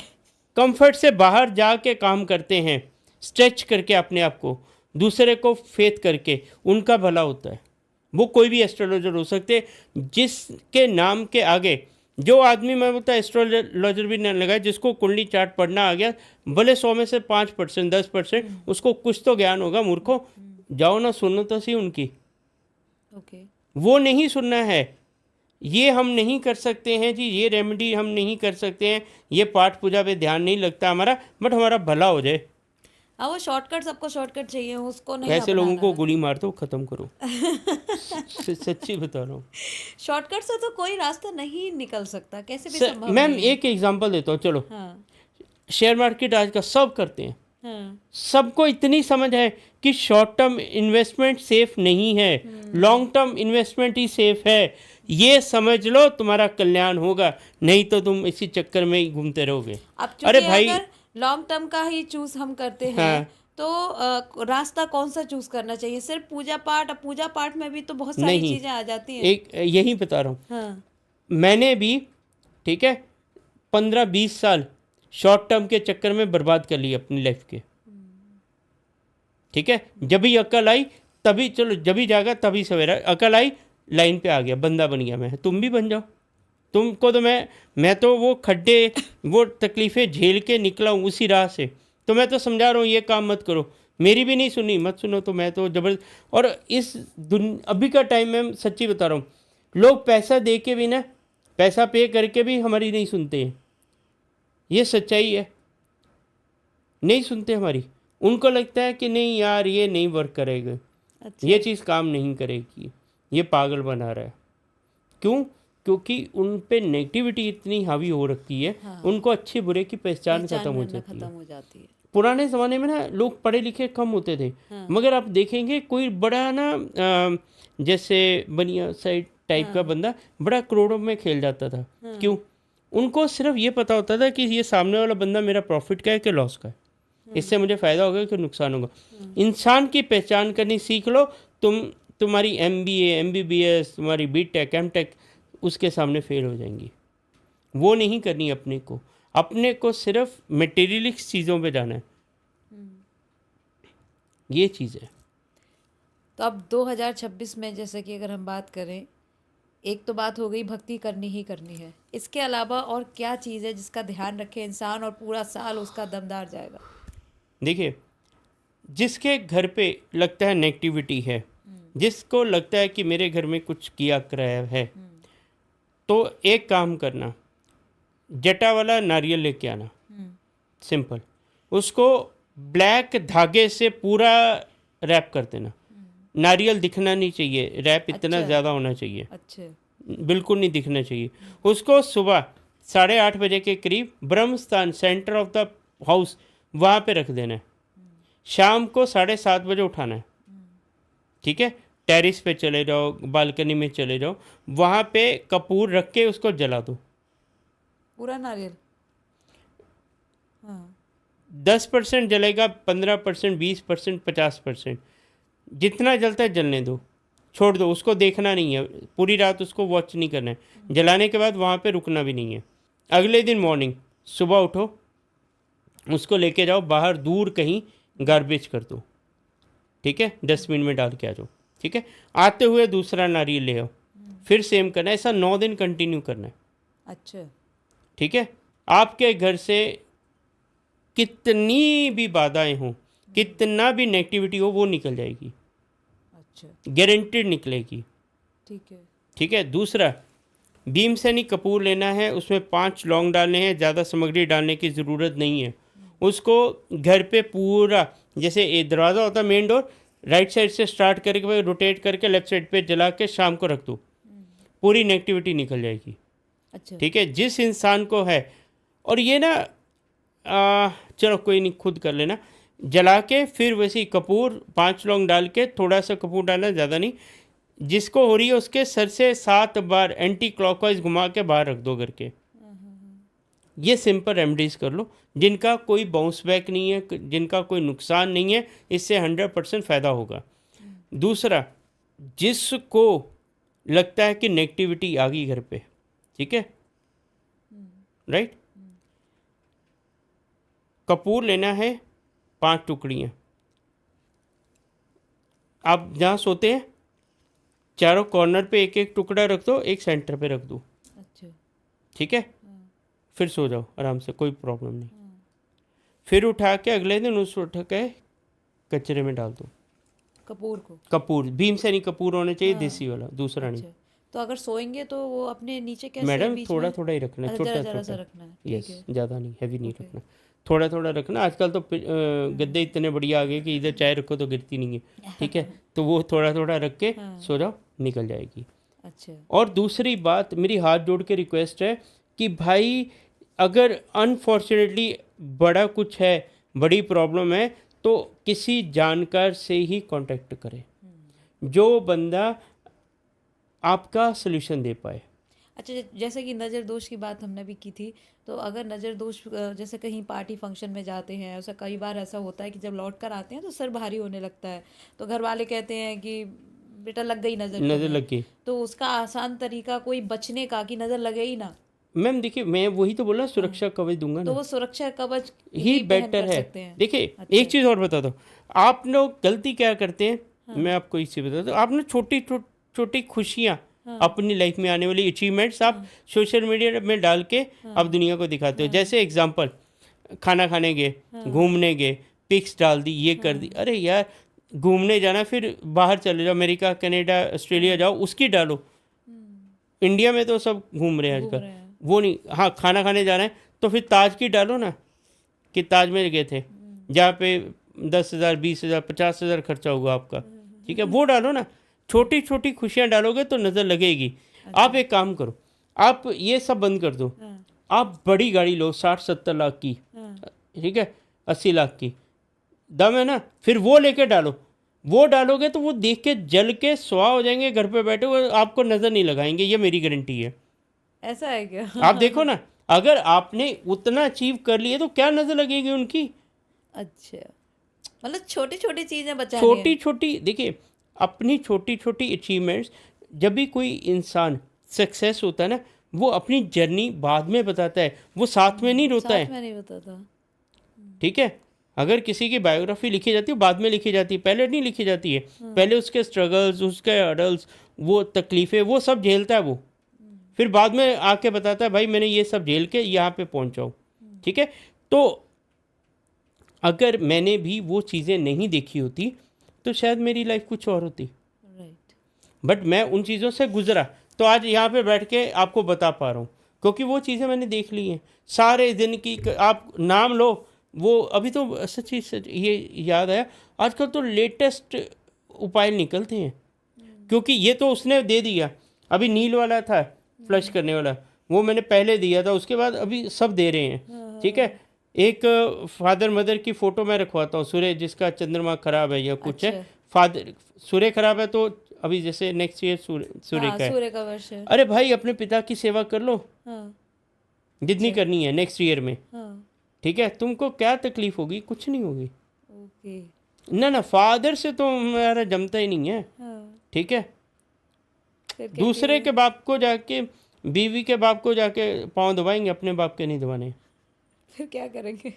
कंफर्ट से बाहर जाके काम करते हैं, स्ट्रेच करके अपने आप को, दूसरे को फेथ करके, उनका भला होता है। वो कोई भी एस्ट्रोलॉजर हो सकते, जिसके नाम के आगे जो आदमी, मैं बोलता एस्ट्रोलॉजर भी न लगाए, जिसको कुंडली चार्ट पढ़ना आ गया, भले 100 में से 5% 10%, उसको कुछ तो ज्ञान होगा। मूर्खों, जाओ ना सुनो तो सही उनकी। ओके। वो नहीं सुनना है। ये हम नहीं कर सकते हैं जी, ये रेमेडी हम नहीं कर सकते हैं, ये पाठ पूजा पे ध्यान नहीं लगता हमारा, बट हमारा भला हो जाए। हाँ, वो शॉर्टकट, सबको शॉर्टकट चाहिए, उसको नहीं ऐसे लोगों अपनाना को है। गोली मार दो, ख़त्म करो। सच्ची बता रहा हूँ। शॉर्टकट से तो कोई रास्ता नहीं निकल सकता, कैसे भी संभव मैम नहीं है। एक एग्जांपल देता हूँ, चलो। हाँ। शेयर मार्केट आज का सब करते हैं, हाँ। सबको इतनी समझ है कि शॉर्ट टर्म इन्वेस्टमेंट सेफ नहीं है, लॉन्ग टर्म इन्वेस्टमेंट ही सेफ है। ये समझ लो, तुम्हारा कल्याण होगा, नहीं तो तुम इसी चक्कर में ही घूमते रहोगे। अब अरे चूंकि भाई, अगर लॉन्ग टर्म का ही चूज हम करते हैं, हाँ, तो रास्ता कौन सा चूज करना चाहिए? सिर्फ पूजा पाठ? अब पूजा पाठ में भी तो बहुत सारी नहीं, चीजें आ जाती हैं। एक यही बता रहा हूँ। हाँ। मैंने भी, ठीक है, 15-20 साल शॉर्ट टर्म के चक्कर में बर्बाद कर ली अपनी लाइफ के। ठीक है, जब भी अकल आई तभी, चलो जब भी जागा तभी सवेरा, अकल आई, लाइन पे आ गया, बंदा बन गया मैं। तुम भी बन जाओ। तुमको तो मैं तो वो खड्डे, वो तकलीफ़ें झेल के निकला हूँ उसी राह से। तो मैं तो समझा रहा हूँ ये काम मत करो, मेरी भी नहीं सुनी, मत सुनो। तो मैं तो जबरदस्त। और इस अभी का टाइम में सच्ची बता रहा हूँ, लोग पैसा दे के भी ना, पैसा पे करके भी हमारी नहीं सुनते हैं। ये सच्चाई है, नहीं सुनते हमारी। उनको लगता है कि नहीं यार, ये नहीं वर्क करेगा, अच्छा। ये चीज़ काम नहीं करेगी, ये पागल बना रहा है। क्यों? क्योंकि उन पे नेगेटिविटी इतनी हावी हो रखी है। हाँ। उनको अच्छे बुरे की पहचान खत्म हो करना जाती खत्म है। हो जाती है। पुराने ज़माने में ना लोग पढ़े लिखे कम होते थे, हाँ। मगर आप देखेंगे कोई बड़ा ना जैसे बनिया साइड टाइप का बंदा बड़ा करोड़ों में खेल जाता था। क्यों? उनको सिर्फ ये पता होता था कि ये सामने वाला बंदा मेरा प्रॉफिट का है कि लॉस का है, इससे मुझे फ़ायदा होगा कि नुकसान होगा। इंसान की पहचान करनी सीख लो। तुम्हारी MBA MBBS, तुम्हारी BTech MTech उसके सामने फेल हो जाएंगी। वो नहीं करनी अपने को सिर्फ मटेरियलिस्ट चीज़ों पे जाना है। ये चीज़ है। तो अब 2026 में जैसे कि अगर हम बात करें, एक तो बात हो गई, भक्ति करनी ही करनी है। इसके अलावा और क्या चीज़ है जिसका ध्यान रखे इंसान और पूरा साल उसका दमदार जाएगा? देखिए, जिसके घर पे लगता है नेगेटिविटी है, जिसको लगता है कि मेरे घर में कुछ किया कराया है, तो एक काम करना, जटा वाला नारियल लेके आना, सिंपल। उसको ब्लैक धागे से पूरा रैप कर देना। नारियल दिखना नहीं चाहिए, रैप इतना अच्छा। ज़्यादा होना चाहिए, अच्छा। बिल्कुल नहीं दिखना चाहिए। उसको सुबह 8:30 बजे के करीब ब्रह्म स्थान, सेंटर ऑफ द हाउस, वहाँ पे रख देना है। शाम को 7:30 बजे उठाना है, ठीक है। टेरिस पे चले जाओ, बालकनी में चले जाओ, वहाँ पे कपूर रख के उसको जला दो। पूरा नारियल? हाँ। 10% जलेगा, 15%, 20%, 50%, जितना जलता है जलने दो, छोड़ दो, उसको देखना नहीं है, पूरी रात उसको वॉच नहीं करना है। जलाने के बाद वहाँ पे रुकना भी नहीं है। अगले दिन मॉर्निंग सुबह उठो, उसको लेके जाओ बाहर, दूर कहीं गार्बेज कर दो, ठीक है, डस्टबिन में डाल के आ जाओ, ठीक है। आते हुए दूसरा नारियल ले आओ, फिर सेम करना है। ऐसा 9 दिन कंटिन्यू करना है, अच्छा। ठीक है। आपके घर से कितनी भी बाधाएं हों, कितना भी नेगेटिविटी हो, वो निकल जाएगी, अच्छा। गारंटेड निकलेगी, ठीक है। ठीक है। दूसरा, भीमसेनी कपूर लेना है, उसमें 5 लौंग डालने हैं, ज़्यादा सामग्री डालने की ज़रूरत नहीं है। उसको घर पे पूरा, जैसे एक दरवाज़ा होता है मेन डोर, राइट साइड से स्टार्ट करके रोटेट करके लेफ्ट साइड पे जला के शाम को रख दो, पूरी नेगेटिविटी निकल जाएगी, अच्छा। ठीक है। जिस इंसान को है, और ये ना चलो कोई नहीं, खुद कर लेना, जला के फिर वैसे ही कपूर 5 लौंग डाल के, थोड़ा सा कपूर डालना, ज़्यादा नहीं। जिसको हो रही है उसके सर से 7 बार एंटी क्लॉकवाइज घुमा के बाहर रख दो करके। ये सिंपल रेमडीज कर लो, जिनका कोई बाउंस बैक नहीं है, जिनका कोई नुकसान नहीं है, इससे 100% फ़ायदा होगा। दूसरा, जिसको लगता है कि नेगेटिविटी आ गई घर पे, ठीक है, राइट, कपूर लेना है 5 टुकड़ियाँ। आप जहाँ सोते हैं चारों कॉर्नर पे एक एक टुकड़ा रख दो, एक सेंटर पे रख दो, अच्छा। ठीक है। फिर सो जाओ आराम से, कोई प्रॉब्लम नहीं। फिर उठा के अगले दिन उसको उठा के कचरे में डाल दो। कपूर को? कपूर भीमसेनी कपूर होना चाहिए, देसी वाला, दूसरा नहीं। अच्छा। तो अगर सोएंगे तो वो अपने नीचे कैसे? मैडम बीच थोड़ा में? थोड़ा ही रखना, अच्छा, छोटा जरा सा छोटा, रखना है, यस, ठीक है। ज़्यादा नहीं, हैवी नहीं ओके। रखना, थोड़ा थोड़ा रखना। आजकल तो गद्दे इतने बढ़िया आ गए कि इधर चाय रखो तो गिरती नहीं है, ठीक है। तो वो थोड़ा थोड़ा रख के सो जाओ, निकल जाएगी। अच्छा। और दूसरी बात, मेरी हाथ जोड़ के रिक्वेस्ट है कि भाई, अगर अनफॉर्चुनेटली बड़ा कुछ है, बड़ी प्रॉब्लम है, तो किसी जानकार से ही कांटेक्ट करें, जो बंदा आपका सलूशन दे पाए। अच्छा, जैसे कि नज़र दोष की बात हमने भी की थी, तो अगर नज़र दोष जैसे कहीं पार्टी फंक्शन में जाते हैं, ऐसा कई बार ऐसा होता है कि जब लौट कर आते हैं तो सर भारी होने लगता है, तो घर वाले कहते हैं कि बेटा लग गई नज़र नज़र तुम्हें। लग गई। तो उसका आसान तरीका कोई बचने का, कि नज़र लगे ही ना, मैम देखिए, मैं वही तो बोला, सुरक्षा कवच दूंगा तो ना, वो सुरक्षा कवच ही पहन बेटर कर है। सकते हैं? देखिए, अच्छा। एक चीज़ और बता दो, आप लोग गलती क्या करते हैं, मैं आपको एक चीज़ बता दूँ। आप ना छोटी छोटी खुशियाँ, अपनी लाइफ में आने वाली अचीवमेंट्स आप सोशल मीडिया में डाल के आप दुनिया को दिखाते हो। जैसे एग्जांपल, खाना खाने गए, घूमने गए, पिक्स डाल दी, ये कर दी। अरे यार, घूमने जाना, फिर बाहर चले जाओ, अमेरिका, कनाडा, ऑस्ट्रेलिया जाओ, उसकी डालो। इंडिया में तो सब घूम रहे हैं घूम आजकल, रहे हैं। वो नहीं। हाँ, खाना खाने जाना है तो फिर ताज की डालो ना, कि ताज में गए थे, जहाँ पे 10,000, 20,000, 50,000 खर्चा होगा आपका, ठीक है, वो डालो ना। छोटी छोटी खुशियाँ डालोगे तो नज़र लगेगी। आप एक काम करो, आप ये सब बंद कर दो, आप बड़ी गाड़ी लो, 60-70 लाख की, ठीक है, 80 लाख की, दम है ना, फिर वो लेके डालो। वो डालोगे तो वो देख के जल के स्वाह हो जाएंगे, घर पे बैठे हुए, आपको नज़र नहीं लगाएंगे, ये मेरी गारंटी है। ऐसा है क्या? आप देखो ना, अगर आपने उतना अचीव कर लिए तो क्या नज़र लगेगी उनकी। अच्छा, मतलब छोटी छोटी चीज़ें बचानी छोटी है। छोटी, देखिए, अपनी छोटी छोटी अचीवमेंट्स, जब भी कोई इंसान सक्सेस होता है ना, वो अपनी जर्नी बाद में बताता है, वो साथ में नहीं रोता है, साथ में नहीं बताता। ठीक है। अगर किसी की बायोग्राफी लिखी जाती है, बाद में लिखी जाती है, पहले नहीं लिखी जाती है। पहले उसके स्ट्रगल्स, उसके हर्डल्स, वो तकलीफ़ें, वो सब झेलता है वो, फिर बाद में आके बताता है भाई मैंने ये सब झेल के यहाँ पे पहुँचा हूँ। ठीक है, तो अगर मैंने भी वो चीज़ें नहीं देखी होती तो शायद मेरी लाइफ कुछ और होती, राइट। बट मैं उन चीज़ों से गुजरा तो आज यहाँ पे बैठ के आपको बता पा रहा हूँ, क्योंकि वो चीज़ें मैंने देख ली हैं सारे दिन की। आप नाम लो, वो अभी तो सच्ची ये याद आया, आजकल तो लेटेस्ट उपाय निकलते हैं, क्योंकि ये तो उसने दे दिया, अभी नील वाला था फ्लश करने वाला, वो मैंने पहले दिया था, उसके बाद अभी सब दे रहे हैं। ठीक है, एक फादर मदर की फ़ोटो मैं रखवाता हूँ, सूर्य जिसका चंद्रमा खराब है या कुछ है, अच्छा। फादर सूर्य खराब है तो अभी जैसे नेक्स्ट ईयर सूर्य हाँ, का है, सूर्य का वर्ष है। अरे भाई अपने पिता की सेवा कर लो हाँ, जितनी करनी है नेक्स्ट ईयर में। हाँ, ठीक है, तुमको क्या तकलीफ होगी, कुछ नहीं होगी। ओके। ना ना, फादर से तो हमारा जमता ही नहीं है। हाँ, ठीक है, फिर क्या दूसरे के बाप को जाके, बीवी के बाप को जाके पाँव दबाएंगे, अपने बाप के नहीं दबाने। फिर क्या करेंगे?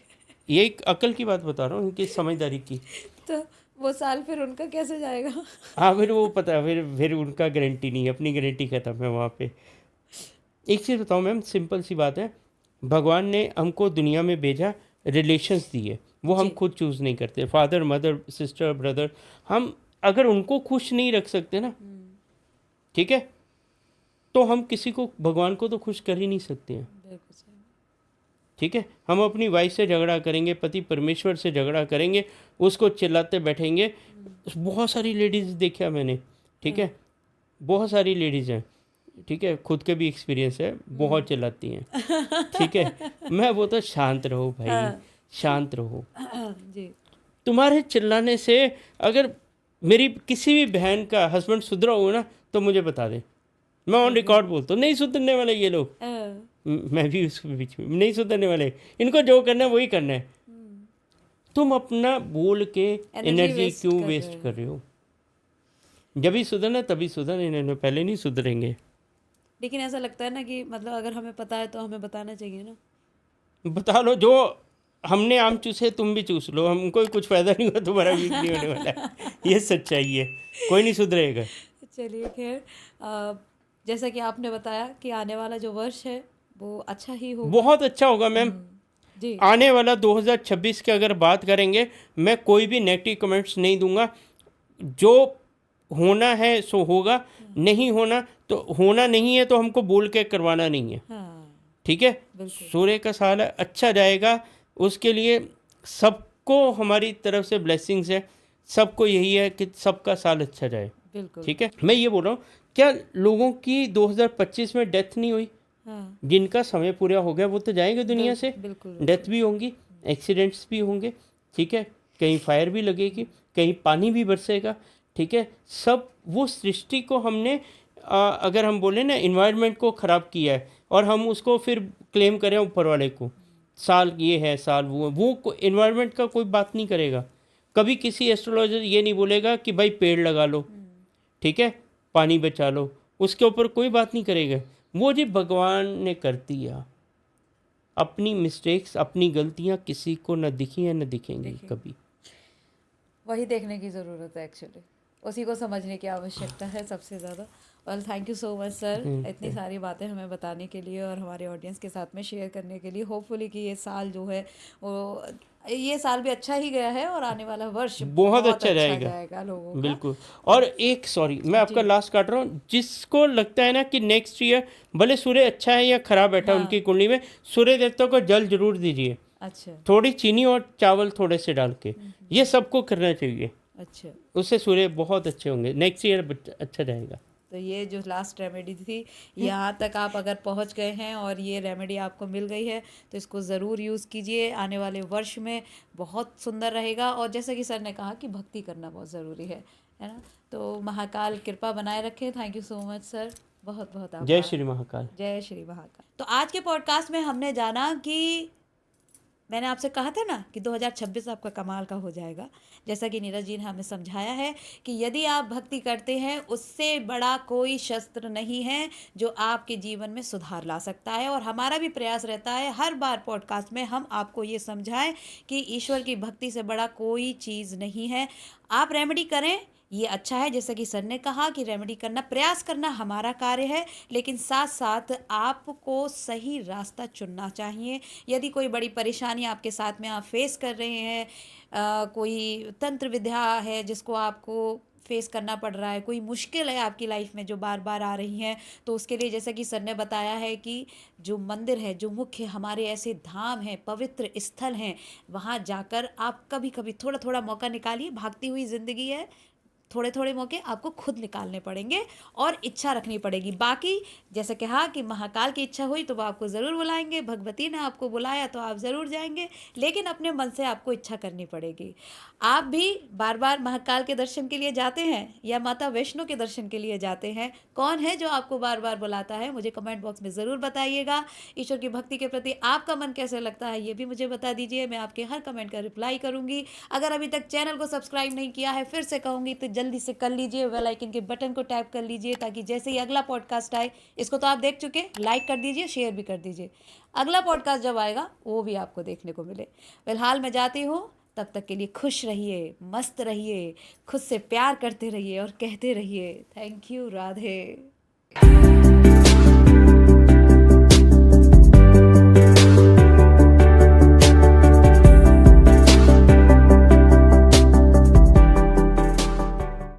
ये एक अकल की बात बता रहा हूँ, इनकी समझदारी की। तो वो साल फिर उनका कैसे जाएगा? हाँ, फिर वो पता है, फिर उनका गारंटी नहीं है, अपनी गारंटी ख़त्म है वहाँ पे। एक चीज़ बताऊँ मैम, सिंपल सी बात है, भगवान ने हमको दुनिया में भेजा, रिलेशंस दिए, वो हम जी। खुद चूज़ नहीं करते। फादर मदर सिस्टर ब्रदर, हम अगर उनको खुश नहीं रख सकते ना, ठीक है, तो हम किसी को, भगवान को तो खुश कर ही नहीं सकते हैं। बिल्कुल सही। ठीक है, हम अपनी वाइफ से झगड़ा करेंगे, पति परमेश्वर से झगड़ा करेंगे, उसको चिल्लाते बैठेंगे। बहुत सारी लेडीज़ देखा मैंने। ठीक है, बहुत सारी लेडीज़ हैं, ठीक है, खुद के भी एक्सपीरियंस है, बहुत चिल्लाती हैं। ठीक है, मैं बोलता शांत रहो भाई, हाँ। शांत रहो। जी। तुम्हारे चिल्लाने से अगर मेरी किसी भी बहन का हस्बैंड सुधरा हो ना तो मुझे बता दे, मैं ऑन रिकॉर्ड बोलता हूँ, नहीं सुधरने वाले ये लोग। मैं भी उसके बीच में नहीं सुधरने वाले, इनको जो करना है वही करना है। तुम अपना बोल के एनर्जी waste क्यों कर वेस्ट रहे हो। कर रहे हो? जब भी सुधरना तभी सुधर, इन्होंने पहले नहीं सुधरेंगे। लेकिन ऐसा लगता है ना कि मतलब अगर हमें पता है तो हमें बताना चाहिए ना। बता लो, जो हमने आम चूसे तुम भी चूस लो, हमको कुछ फ़ायदा नहीं हुआ, तुम्हारा वीक नहीं होने वाला है। ये सच्चाई है, कोई नहीं सुधरेगा। चलिए खैर, जैसा कि आपने बताया कि आने वाला जो वर्ष है वो अच्छा ही होगा। बहुत अच्छा होगा मैम। जी। आने वाला 2026 की अगर बात करेंगे, मैं कोई भी नेगेटिव कमेंट्स नहीं दूंगा। जो होना है सो होगा, नहीं होना तो होना नहीं है, तो हमको बोल के करवाना नहीं है। हाँ, ठीक है, बिल्कुल। सूर्य का साल है, अच्छा जाएगा, उसके लिए सबको हमारी तरफ से ब्लेसिंग्स है। सबको यही है कि सबका साल अच्छा जाए। बिल्कुल। ठीक है, मैं ये बोल रहा हूँ, क्या लोगों की 2025 में डेथ नहीं हुई? हाँ, जिनका समय पूरा हो गया वो तो जाएंगे दुनिया से, बिल्कुल। डेथ भी होंगी, एक्सीडेंट्स भी होंगे। ठीक है, कहीं फायर भी लगेगी, कहीं पानी भी बरसेगा। ठीक है, सब वो सृष्टि को हमने अगर हम बोले ना इन्वायरमेंट को ख़राब किया है, और हम उसको फिर क्लेम करें ऊपर वाले को, साल ये है साल वो है, वो इन्वायरमेंट का कोई बात नहीं करेगा। कभी किसी एस्ट्रोलॉजर ये नहीं बोलेगा कि भाई पेड़ लगा लो, ठीक है, पानी बचा लो, उसके ऊपर कोई बात नहीं करेगा। वो जी भगवान ने कर दिया। अपनी मिस्टेक्स, अपनी गलतियां किसी को न दिखी हैं न दिखेंगी कभी। वही देखने की ज़रूरत है एक्चुअली, उसी को समझने की आवश्यकता है सबसे ज़्यादा। Well, thank you so much sir, इतनी सारी बातें हमें बताने के लिए और हमारे ऑडियंस के साथ में शेयर करने के लिए। होपफुली कि ये साल जो है वो, ये साल भी अच्छा ही गया है और आने वाला वर्ष बहुत अच्छा जाएगा लोगों का। बिल्कुल। और एक सॉरी, मैं आपका लास्ट काट रहा हूँ, जिसको लगता है ना कि नेक्स्ट ईयर भले सूर्य अच्छा है या खराब बैठा है उनकी कुंडली में, सूर्य देवता को जल जरूर दीजिए, अच्छा, थोड़ी चीनी और चावल थोड़े से डाल के, ये सबको करना चाहिए। अच्छा। उससे सूर्य बहुत अच्छे होंगे, नेक्स्ट ईयर अच्छा जाएगा। तो ये जो लास्ट रेमेडी थी, यहाँ तक आप अगर पहुँच गए हैं और ये रेमेडी आपको मिल गई है तो इसको ज़रूर यूज़ कीजिए, आने वाले वर्ष में बहुत सुंदर रहेगा। और जैसा कि सर ने कहा कि भक्ति करना बहुत ज़रूरी है ना। तो महाकाल कृपा बनाए रखें। Thank you so much sir, बहुत बहुत आभार। जय श्री महाकाल। जय श्री महाकाल। तो आज के पॉडकास्ट में हमने जाना कि मैंने आपसे कहा था ना कि 2026 आपका कमाल का हो जाएगा। जैसा कि नीरज जी ने हमें समझाया है कि यदि आप भक्ति करते हैं, उससे बड़ा कोई शस्त्र नहीं है जो आपके जीवन में सुधार ला सकता है। और हमारा भी प्रयास रहता है हर बार पॉडकास्ट में हम आपको ये समझाएं कि ईश्वर की भक्ति से बड़ा कोई चीज़ नहीं है। आप रेमेडी करें ये अच्छा है, जैसा कि सर ने कहा कि रेमेडी करना, प्रयास करना हमारा कार्य है, लेकिन साथ साथ आपको सही रास्ता चुनना चाहिए। यदि कोई बड़ी परेशानी आपके साथ में आप फेस कर रहे हैं, कोई तंत्र विद्या है जिसको आपको फेस करना पड़ रहा है, कोई मुश्किल है आपकी लाइफ में जो बार बार आ रही हैं, तो उसके लिए जैसा कि सर ने बताया है कि जो मंदिर है, जो मुख्य हमारे ऐसे धाम हैं, पवित्र स्थल हैं, वहाँ जाकर आप कभी कभी थोड़ा थोड़ा मौका निकालिए। भागती हुई ज़िंदगी है, थोड़े थोड़े मौके आपको खुद निकालने पड़ेंगे और इच्छा रखनी पड़ेगी। बाकी जैसे कहा कि महाकाल की इच्छा हुई तो वो आपको ज़रूर बुलाएंगे, भगवती ने आपको बुलाया तो आप ज़रूर जाएंगे, लेकिन अपने मन से आपको इच्छा करनी पड़ेगी। आप भी बार बार महाकाल के दर्शन के लिए जाते हैं या माता वैष्णो के दर्शन के लिए जाते हैं? कौन है जो आपको बार बार बुलाता है? मुझे कमेंट बॉक्स में ज़रूर बताइएगा। ईश्वर की भक्ति के प्रति आपका मन कैसे लगता है, ये भी मुझे बता दीजिए। मैं आपके हर कमेंट का रिप्लाई करूंगी। अगर अभी तक चैनल को सब्सक्राइब नहीं किया है, फिर से कहूंगी तो जल्दी से कर लीजिए, बेल आइकन के बटन को टैप कर लीजिए, ताकि जैसे ही अगला पॉडकास्ट आए, इसको तो आप देख चुके, लाइक कर दीजिए, शेयर भी कर दीजिए, अगला पॉडकास्ट जब आएगा वो भी आपको देखने को मिले। फिलहाल मैं जाती हूँ, तब तक के लिए खुश रहिए, मस्त रहिए, खुद से प्यार करते रहिए और कहते रहिए थैंक यू, राधे।